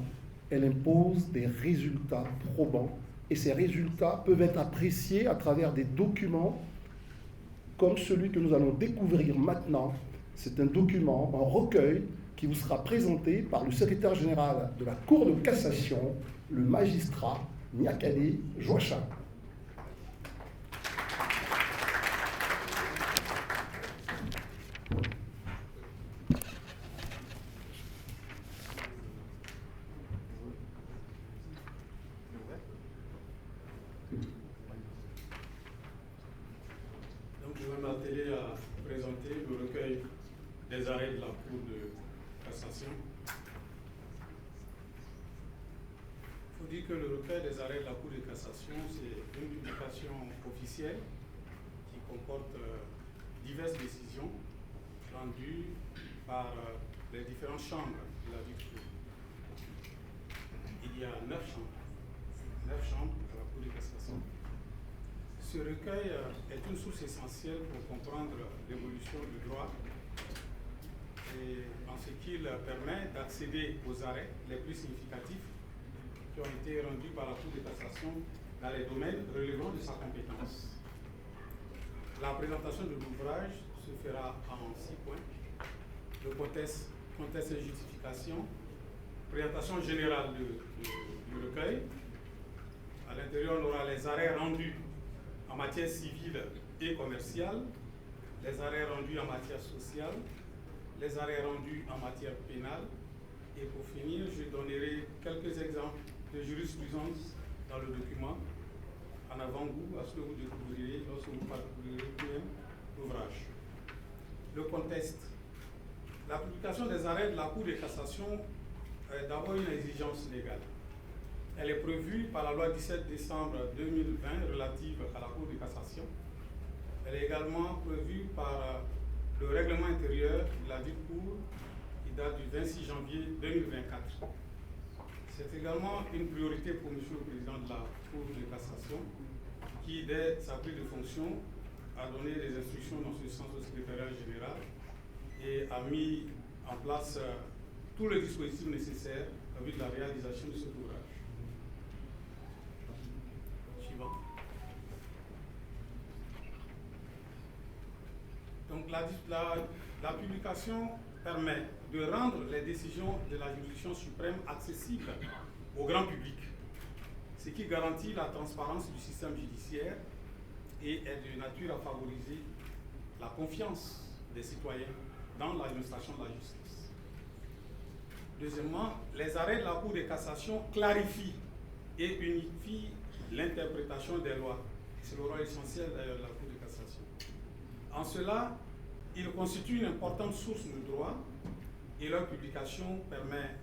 [SPEAKER 1] elle impose des résultats probants. Et ces résultats peuvent être appréciés à travers des documents comme celui que nous allons découvrir maintenant. C'est un document, un recueil, qui vous sera présenté par le secrétaire général de la Cour de cassation, le magistrat Niakale Joachim.
[SPEAKER 2] Donc je vais m'atteler à présenter le recueil des arrêts de la Cour de cassation. Il faut dire que le recueil des arrêts de la Cour de cassation, c'est une publication officielle comporte diverses décisions rendues par les différentes chambres de la dite Cour. Il y a 9 chambres. 9 chambres à la Cour de cassation. Ce recueil est une source essentielle pour comprendre l'évolution du droit et en ce qu'il permet d'accéder aux arrêts les plus significatifs qui ont été rendus par la Cour de cassation dans les domaines relevant de sa compétence. La présentation de l'ouvrage se fera en 6 points. Le contexte et justification, présentation générale du recueil. À l'intérieur, on aura les arrêts rendus en matière civile et commerciale, les arrêts rendus en matière sociale, les arrêts rendus en matière pénale. Et pour finir, je donnerai quelques exemples de jurisprudence dans le document en avant-goût à ce que vous découvrirez lorsque vous parcourrez l'ouvrage. Le contexte. La publication des arrêts de la Cour de cassation est d'abord une exigence légale. Elle est prévue par la loi 17 décembre 2020 relative à la Cour de cassation. Elle est également prévue par le règlement intérieur de la dite Cour qui date du 26 janvier 2024. C'est également une priorité pour M. le Président de la Cour de cassation qui, dès sa prise de fonction, a donné des instructions dans ce sens au secrétariat général et a mis en place tous les dispositifs nécessaires en vue de la réalisation de cet ouvrage. Suivant. Donc la publication permet de rendre les décisions de la juridiction suprême accessibles au grand public, ce qui garantit la transparence du système judiciaire et est de nature à favoriser la confiance des citoyens dans l'administration de la justice. Deuxièmement, les arrêts de la Cour de cassation clarifient et unifient l'interprétation des lois. C'est le rôle essentiel d'ailleurs de la Cour de cassation. En cela, ils constituent une importante source de droit et leur publication permet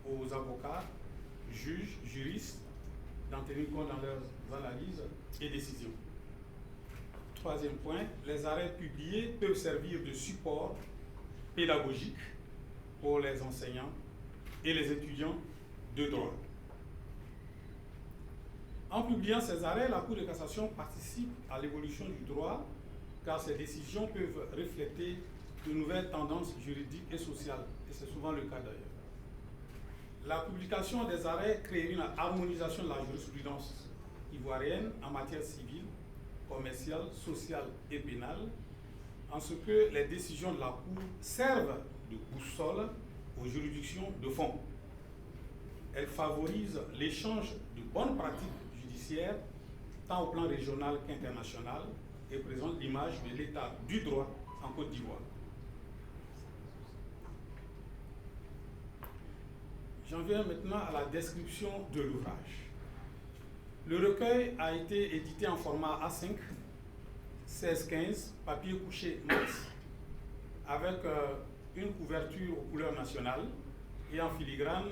[SPEAKER 2] aux avocats, juges, juristes d'en tenir compte dans leurs analyses et décisions. Troisième point, les arrêts publiés peuvent servir de support pédagogique pour les enseignants et les étudiants de droit. En publiant ces arrêts, la Cour de cassation participe à l'évolution du droit car ces décisions peuvent refléter de nouvelles tendances juridiques et sociales, et c'est souvent le cas d'ailleurs. La publication des arrêts crée une harmonisation de la jurisprudence ivoirienne en matière civile, commerciale, sociale et pénale, en ce que les décisions de la Cour servent de boussole aux juridictions de fond. Elles favorisent l'échange de bonnes pratiques judiciaires, tant au plan régional qu'international, et présentent l'image de l'état du droit en Côte d'Ivoire. J'en viens maintenant à la description de l'ouvrage. Le recueil a été édité en format A5, 16-15, papier couché max, avec une couverture aux couleurs nationales et en filigrane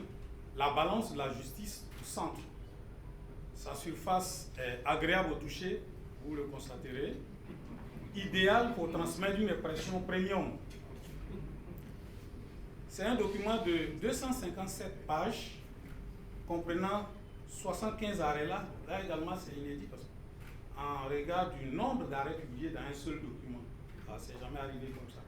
[SPEAKER 2] la balance de la justice du centre. Sa surface est agréable au toucher, vous le constaterez, idéal pour transmettre une impression premium. C'est un document de 257 pages, comprenant 75 arrêts là également c'est inédit, parce qu'en regard du nombre d'arrêts publiés dans un seul document, c'est jamais arrivé comme ça.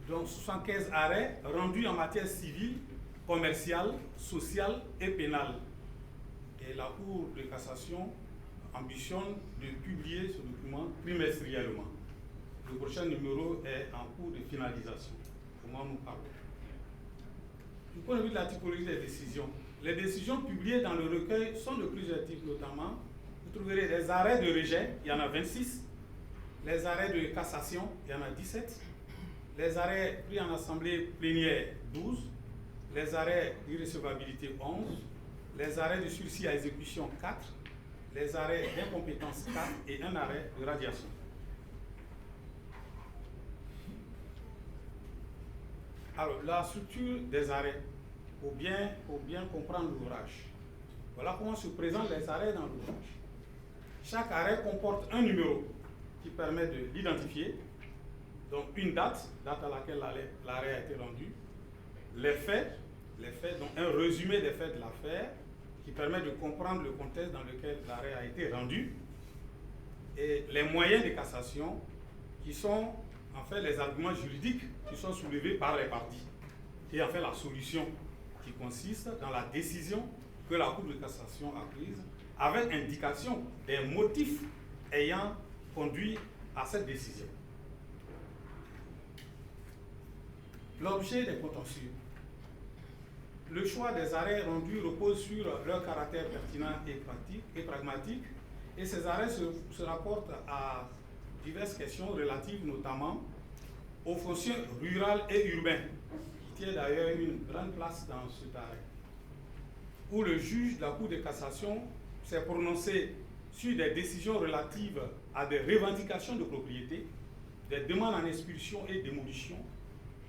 [SPEAKER 2] Donc 75 arrêts rendus en matière civile, commerciale, sociale et pénale. Et la Cour de cassation ambitionne de publier ce document trimestriellement. Le prochain numéro est en cours de finalisation. Comment nous parlons? Du point de vue de la typologie des décisions, les décisions publiées dans le recueil sont de plusieurs types, notamment, vous trouverez des arrêts de rejet, il y en a 26, les arrêts de cassation, il y en a 17, les arrêts pris en assemblée plénière, 12, les arrêts d'irrecevabilité, 11, les arrêts de sursis à exécution, 4, les arrêts d'incompétence, 4 et un arrêt de radiation. Alors, la structure des arrêts, pour bien comprendre l'ouvrage. Voilà comment se présentent les arrêts dans l'ouvrage. Chaque arrêt comporte un numéro qui permet de l'identifier. Donc une date à laquelle l'arrêt a été rendu. Les faits, donc un résumé des faits de l'affaire qui permet de comprendre le contexte dans lequel l'arrêt a été rendu. Et les moyens de cassation qui sont en fait les arguments juridiques qui sont soulevés par les parties. Et en fait la solution qui consiste dans la décision que la Cour de cassation a prise avec indication des motifs ayant conduit à cette décision. L'objet des contentieux. Le choix des arrêts rendus repose sur leur caractère pertinent et pragmatique, et ces arrêts se rapportent à diverses questions relatives notamment aux fonciers rural et urbain, qui tient d'ailleurs une grande place dans cet arrêt, où le juge de la Cour de cassation s'est prononcé sur des décisions relatives à des revendications de propriété, des demandes en expulsion et démolition,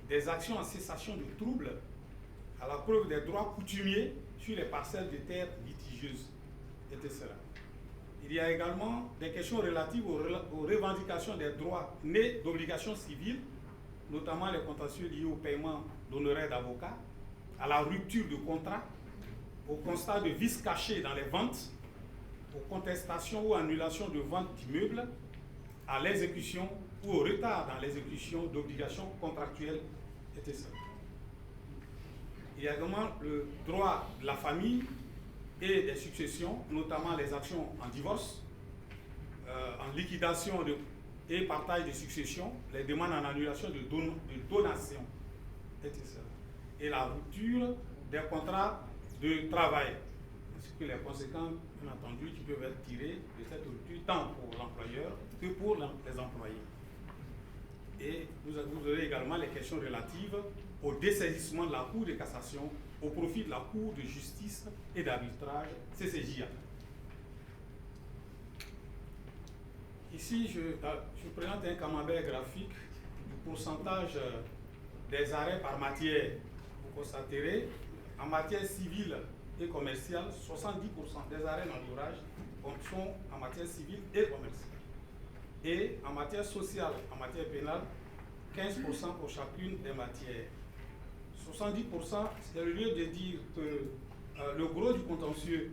[SPEAKER 2] des actions en cessation de troubles, à la preuve des droits coutumiers sur les parcelles de terres litigieuses, etc. Il y a également des questions relatives aux revendications des droits nés d'obligations civiles, notamment les contentieux liés au paiement d'honoraires d'avocats, à la rupture de contrat, au constat de vices cachés dans les ventes, aux contestations ou annulations de vente d'immeubles, à l'exécution ou au retard dans l'exécution d'obligations contractuelles, etc. Il y a également le droit de la famille et des successions, notamment les actions en divorce, en liquidation et partage de successions, les demandes en annulation de donation, etc. Et la rupture des contrats de travail, ainsi que les conséquences, bien entendu, qui peuvent être tirées de cette rupture, tant pour l'employeur que pour les employés. Et vous aurez également les questions relatives au dessaisissement de la Cour de cassation au profit de la Cour de justice et d'arbitrage, CCJA. Ici, je présente un camembert graphique du pourcentage des arrêts par matière. Vous constaterez, en matière civile et commerciale, 70% des arrêts d'entourage sont en matière civile et commerciale. Et en matière sociale, en matière pénale, 15% pour chacune des matières. 70%, c'est le lieu de dire que le gros du contentieux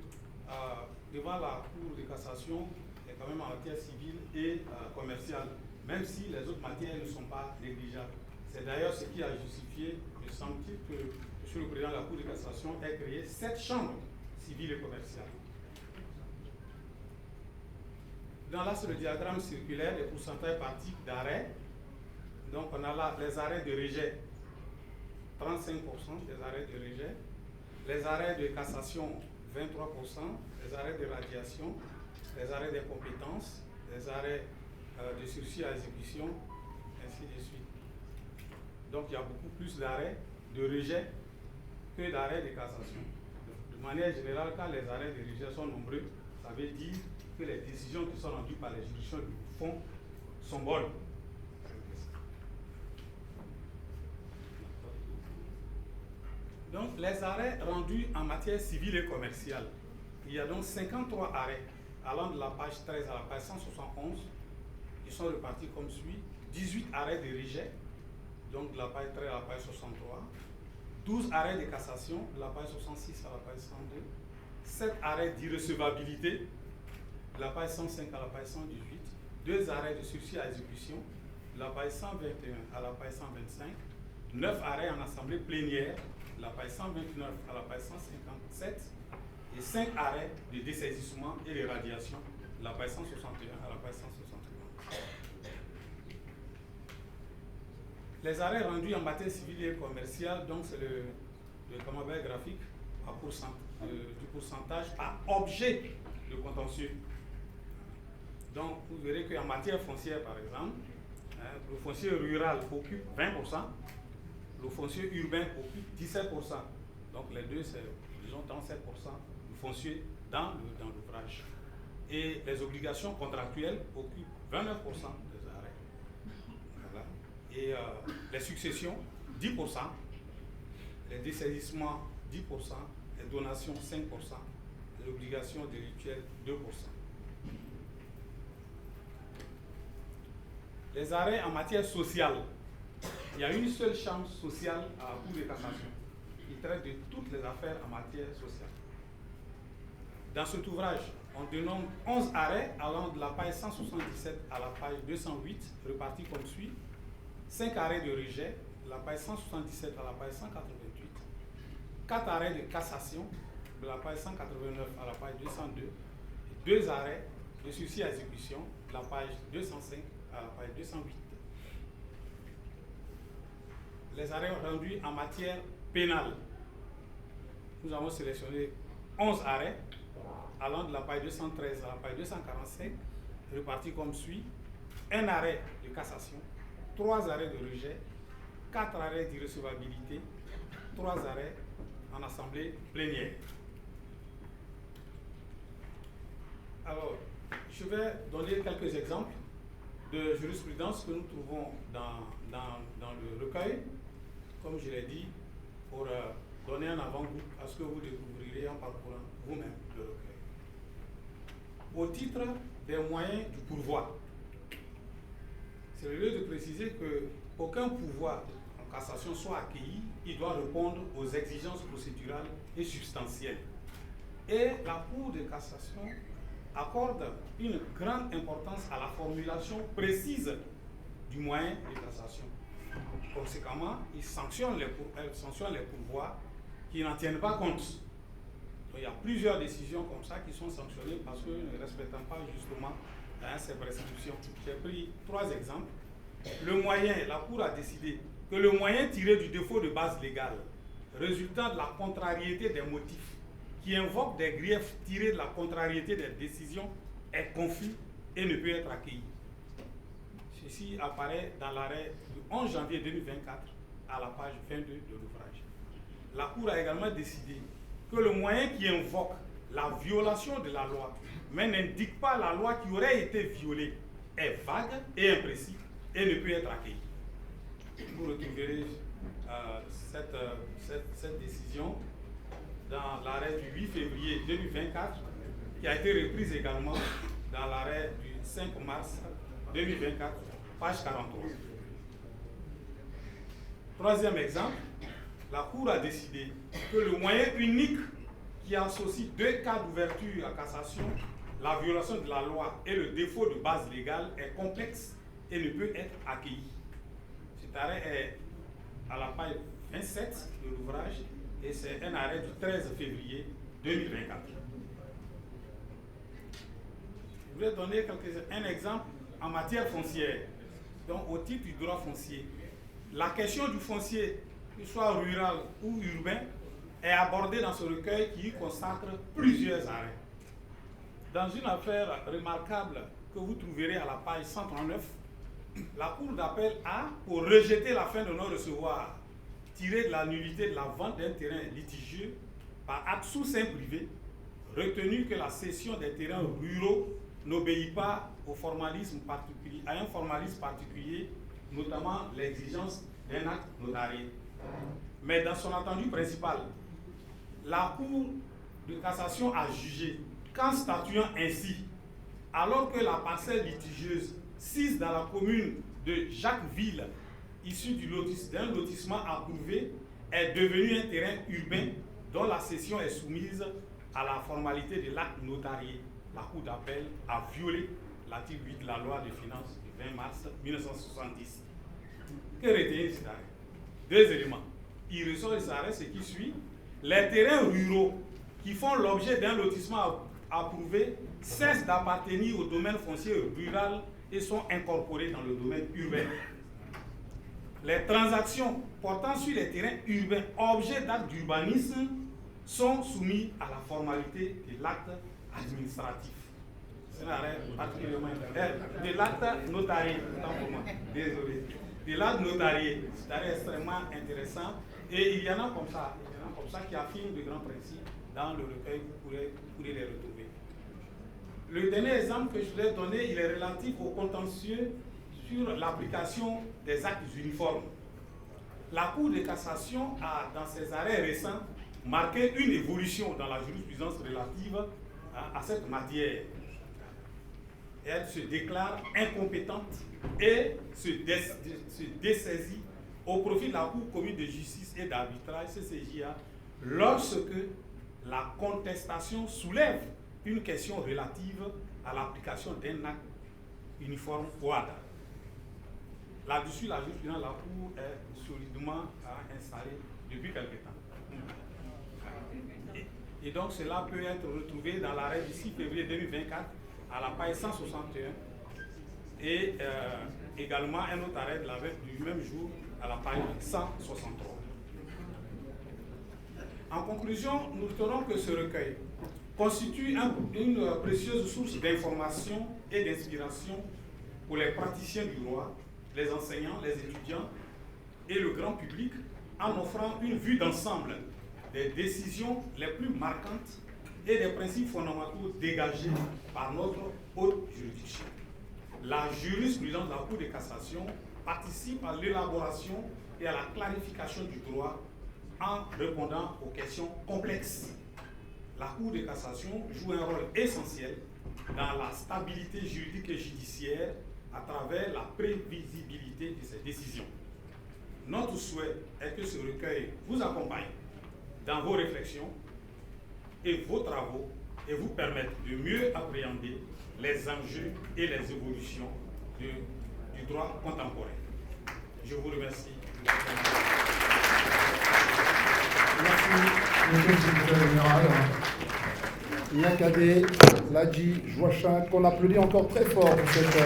[SPEAKER 2] devant la Cour de cassation est quand même en matière civile et commerciale, même si les autres matières ne sont pas négligeables. C'est d'ailleurs ce qui a justifié, me semble-t-il, que M. le Président de la Cour de cassation ait créé 7 chambres civiles et commerciales. Dans là, c'est le diagramme circulaire des pourcentages par type d'arrêt. Donc, on a là les arrêts de rejet, 35% des arrêts de rejet, les arrêts de cassation, 23%, les arrêts de radiation, les arrêts de compétences, les arrêts de sursis à exécution, ainsi de suite. Donc, il y a beaucoup plus d'arrêts de rejet que d'arrêts de cassation. De manière générale, quand les arrêts de rejet sont nombreux, ça veut dire que les décisions qui sont rendues par les juridictions du fond sont bonnes. Donc, les arrêts rendus en matière civile et commerciale, il y a donc 53 arrêts allant de la page 13 à la page 171 qui sont répartis comme suit. 18 arrêts de rejet, donc de la page 13 à la page 63. 12 arrêts de cassation, de la page 66 à la page 102. 7 arrêts d'irrecevabilité, de la page 105 à la page 118. 2 arrêts de sursis à exécution, de la page 121 à la page 125. 9 arrêts en assemblée plénière, de la page 129 à la page 157. Et 5 arrêts de dessaisissement et de radiation, de la page 161 à la page 161. Les arrêts rendus en matière civile et commerciale, donc c'est le camembert graphique du pourcentage par objet de contentieux. Donc vous verrez qu'en matière foncière, par exemple, le foncier rural occupe 20%, le foncier urbain occupe 17%. Donc les deux, c'est disons 37% du foncier dans l'ouvrage. Et les obligations contractuelles occupent 29% des arrêts. Voilà. Et les successions, 10%, les dessaisissements, 10%, les donations, 5%, les obligations délictuelles, 2%. les arrêts en matière sociale. Il y a une seule chambre sociale à la Cour de cassation qui traite de toutes les affaires en matière sociale. Dans cet ouvrage, on dénombre 11 arrêts allant de la page 177 à la page 208, repartis comme suit. 5 arrêts de rejet, de la page 177 à la page 188. 4 arrêts de cassation, de la page 189 à la page 202. Et 2 arrêts de sursis à exécution, de la page 205 à la page 208. Les arrêts rendus en matière pénale. Nous avons sélectionné 11 arrêts allant de la page 213 à la page 245, répartis comme suit. 1 arrêt de cassation, 3 arrêts de rejet, 4 arrêts d'irrecevabilité, 3 arrêts en assemblée plénière. Alors, je vais donner quelques exemples de jurisprudence que nous trouvons dans le recueil, comme je l'ai dit, pour donner un avant-goût à ce que vous découvrirez en parcourant vous-même le recueil. Au titre des moyens du pourvoi, c'est le lieu de préciser qu'aucun pouvoir en cassation soit accueilli, il doit répondre aux exigences procédurales et substantielles. Et la Cour de cassation accorde une grande importance à la formulation précise du moyen de cassation. Conséquemment, elle sanctionne les pourvois qui n'en tiennent pas compte. Donc, il y a plusieurs décisions comme ça qui sont sanctionnées parce qu'elles ne respectent pas justement ces prescriptions. J'ai pris 3 exemples. Le moyen, la Cour a décidé que le moyen tiré du défaut de base légale, résultant de la contrariété des motifs, qui invoque des griefs tirés de la contrariété des décisions, est confus et ne peut être accueilli. Ceci apparaît dans l'arrêt du 11 janvier 2024 à la page 22 de l'ouvrage. La Cour a également décidé que le moyen qui invoque la violation de la loi, mais n'indique pas la loi qui aurait été violée, est vague et imprécis et ne peut être accueilli. Vous retrouverez cette décision dans l'arrêt du 8 février 2024, qui a été reprise également dans l'arrêt du 5 mars 2024, page 43. Troisième exemple, la Cour a décidé que le moyen unique qui associe 2 cas d'ouverture à cassation, la violation de la loi et le défaut de base légale, est complexe et ne peut être accueilli. Cet arrêt est à la page 27 de l'ouvrage et c'est un arrêt du 13 février 2024. Je voulais donner un exemple en matière foncière. Donc, au titre du droit foncier, la question du foncier, qu'il soit rural ou urbain, est abordée dans ce recueil qui y consacre plusieurs arrêts. Dans une affaire remarquable que vous trouverez à la page 139, la Cour d'appel a, pour rejeter la fin de non-recevoir tirée de la nullité de la vente d'un terrain litigieux par acte sous seing privé, retenu que la cession des terrains ruraux n'obéit pas au formalisme particulier, à un formalisme particulier, notamment l'exigence d'un acte notarié. Mais dans son attendu principal, la Cour de cassation a jugé qu'en statuant ainsi, alors que la parcelle litigieuse sise dans la commune de Jacquesville, issue d'un lotissement approuvé, est devenue un terrain urbain dont la cession est soumise à la formalité de l'acte notarié, la Cour d'appel a violé l'article 8 de la loi de finances du 20 mars 1970. Que retenir cet arrêt? 2 éléments. Il ressort de cet arrêt ce qui suit. Les terrains ruraux qui font l'objet d'un lotissement approuvé cessent d'appartenir au domaine foncier rural et sont incorporés dans le domaine urbain. Les transactions portant sur les terrains urbains, objets d'actes d'urbanisme, sont soumis à la formalité de l'acte administratif. C'est un arrêt particulièrement intéressant. De l'acte notarié, désolé. De l'acte notarié, c'est un arrêt extrêmement intéressant. Et il y en a comme ça, qui affirment de grands principes dans le recueil, vous pourrez les retrouver. Le dernier exemple que je voulais donner, il est relatif au contentieux sur l'application des actes uniformes. La Cour de cassation a, dans ses arrêts récents, marqué une évolution dans la jurisprudence relative à cette matière. elle se déclare incompétente et se dessaisit au profit de la Cour commune de justice et d'arbitrage, CCJA, lorsque la contestation soulève une question relative à l'application d'un acte uniforme OADA. Là-dessus, la jurisprudence de la Cour est solidement installée depuis quelque temps. Et donc cela peut être retrouvé dans l'arrêt du 6 février 2024 à la page 161 et également un autre arrêt de la veille du même jour à la page 163. En conclusion, nous retenons que ce recueil constitue une précieuse source d'information et d'inspiration pour les praticiens du droit, les enseignants, les étudiants et le grand public, en offrant une vue d'ensemble des décisions les plus marquantes et des principes fondamentaux dégagés par notre haute juridiction. La jurisprudence de la Cour de cassation participe à l'élaboration et à la clarification du droit en répondant aux questions complexes. La Cour de cassation joue un rôle essentiel dans la stabilité juridique et judiciaire à travers la prévisibilité de ses décisions. Notre souhait est que ce recueil vous accompagne dans vos réflexions et vos travaux et vous permette de mieux appréhender les enjeux et les évolutions du droit contemporain. Je vous remercie.
[SPEAKER 1] Merci, monsieur le secrétaire général. Niakade Ladji Joachim, qu'on applaudit encore très fort pour cette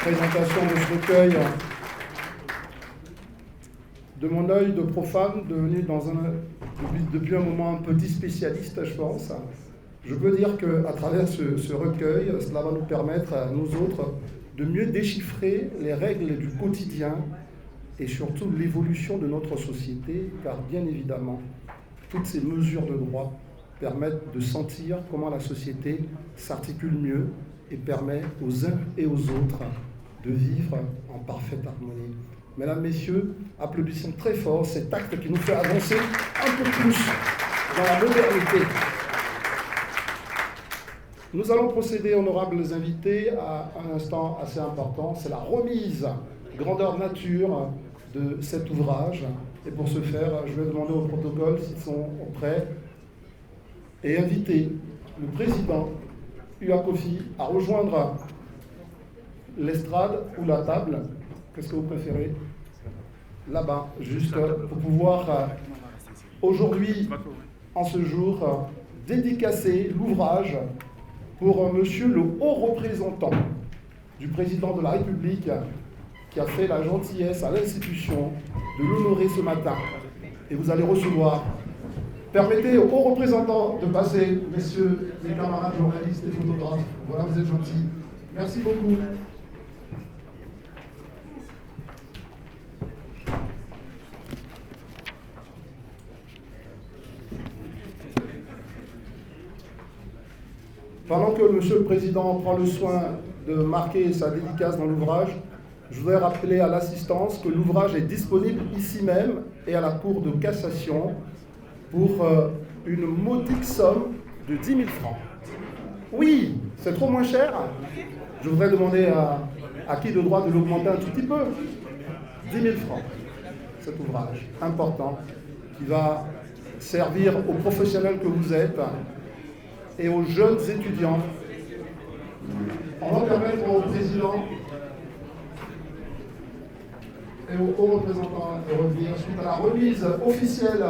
[SPEAKER 1] présentation de ce recueil. De mon œil de profane, devenu depuis un moment un petit spécialiste, je pense, je peux dire qu'à travers ce recueil, cela va nous permettre, à nous autres, de mieux déchiffrer les règles du quotidien et surtout l'évolution de notre société, car bien évidemment, toutes ces mesures de droit permettent de sentir comment la société s'articule mieux et permet aux uns et aux autres de vivre en parfaite harmonie. Mesdames, Messieurs, applaudissons très fort cet acte qui nous fait avancer un peu plus dans la modernité. Nous allons procéder, honorables invités, à un instant assez important, c'est la remise grandeur nature de cet ouvrage. Et pour ce faire, je vais demander au protocole s'ils sont prêts et inviter le président Uakofi à rejoindre l'estrade ou la table. Qu'est-ce que vous préférez? Là-bas, juste pour pouvoir aujourd'hui, en ce jour, dédicacer l'ouvrage pour monsieur le haut représentant du président de la République qui a fait la gentillesse à l'institution de l'honorer ce matin. Et vous allez recevoir. Permettez aux hauts représentants de passer, messieurs les camarades journalistes et photographes. Voilà, vous êtes gentils. Merci beaucoup. Pendant que monsieur le président prend le soin de marquer sa dédicace dans l'ouvrage, je voudrais rappeler à l'assistance que l'ouvrage est disponible ici même et à la Cour de cassation pour une modique somme de 10 000 francs. Oui, c'est trop moins cher. Je voudrais demander à qui de droit de l'augmenter un tout petit peu. 10 000 francs, cet ouvrage important qui va servir aux professionnels que vous êtes et aux jeunes étudiants. On va permettre au président et aux hauts représentants de revenir suite à la remise officielle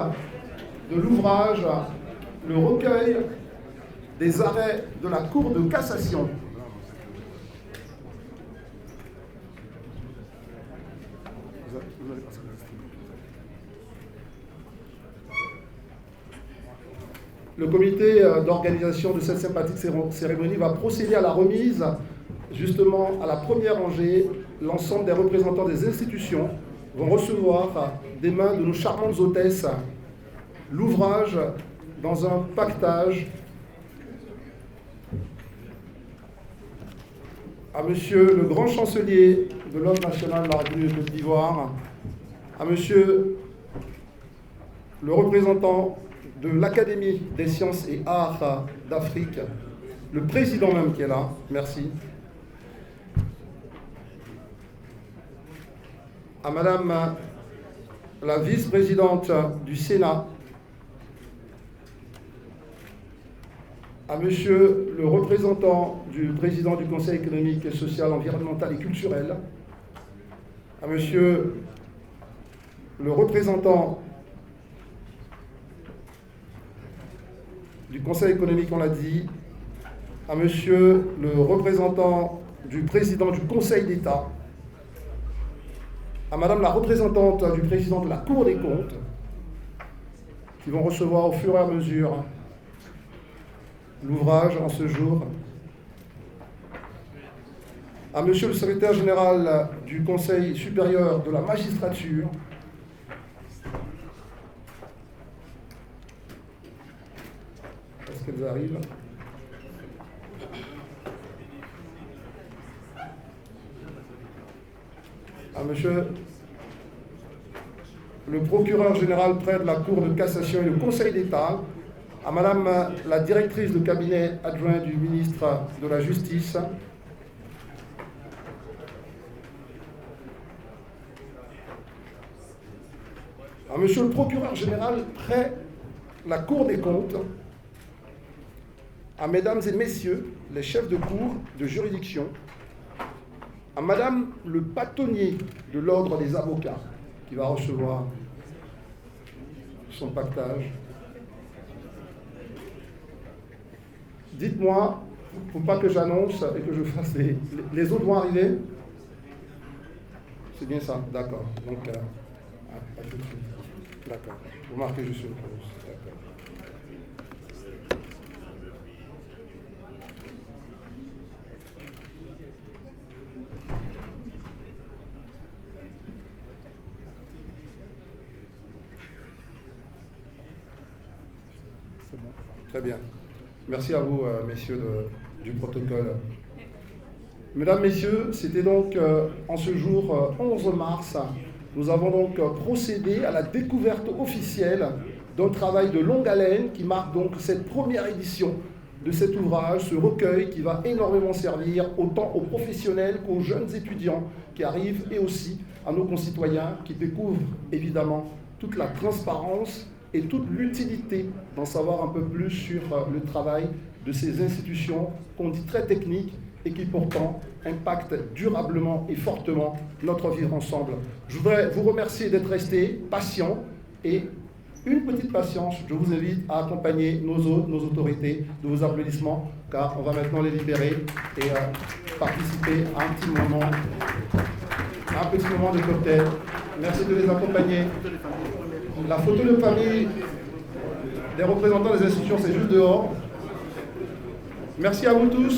[SPEAKER 1] de l'ouvrage, le recueil des arrêts de la Cour de cassation. Le comité d'organisation de cette sympathique cérémonie va procéder à la remise, justement à la première rangée. L'ensemble des représentants des institutions vont recevoir des mains de nos charmantes hôtesses l'ouvrage dans un paquetage à monsieur le grand chancelier de l'Ordre national de la République de Côte d'Ivoire, à monsieur le représentant de l'Académie des sciences et arts d'Afrique, le président même qui est là, merci, à Madame la vice-présidente du Sénat, à Monsieur le représentant du président du Conseil économique et social, environnemental et culturel, à Monsieur le représentant du Conseil économique, on l'a dit, à Monsieur le représentant du président du Conseil d'État, à Madame la représentante du président de la Cour des comptes, qui vont recevoir au fur et à mesure l'ouvrage en ce jour, à Monsieur le secrétaire général du Conseil supérieur de la magistrature, est-ce qu'elles arrivent? À Monsieur le procureur général près de la Cour de cassation et le Conseil d'État, à Madame la directrice de cabinet adjoint du ministre de la Justice, à Monsieur le procureur général près la Cour des comptes, à Mesdames et Messieurs les chefs de cour de juridiction, à Madame le bâtonnier de l'ordre des avocats qui va recevoir son pactage. Dites-moi, il ne faut pas que j'annonce et que je fasse les autres vont arriver. C'est bien ça, d'accord. Donc, à tout de suite. D'accord. Vous marquez juste une pause. D'accord. C'est bon. Très bien. Merci à vous, messieurs du protocole. Mesdames, Messieurs, c'était donc en ce jour 11 mars, nous avons donc procédé à la découverte officielle d'un travail de longue haleine qui marque donc cette première édition de cet ouvrage, ce recueil qui va énormément servir autant aux professionnels qu'aux jeunes étudiants qui arrivent et aussi à nos concitoyens qui découvrent évidemment toute la transparence et toute l'utilité d'en savoir un peu plus sur le travail de ces institutions qu'on dit très techniques et qui pourtant impactent durablement et fortement notre vivre ensemble. Je voudrais vous remercier d'être restés patients et une petite patience, je vous invite à accompagner nos hôtes, nos autorités de vos applaudissements car on va maintenant les libérer et participer à un petit moment de cocktail. Merci de les accompagner. La photo de famille des représentants des institutions, c'est juste dehors. Merci à vous tous.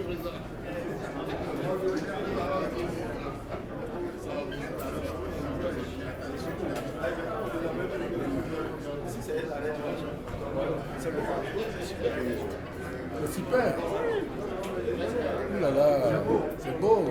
[SPEAKER 3] Président.
[SPEAKER 7] C'est super. Ouh là là, c'est beau.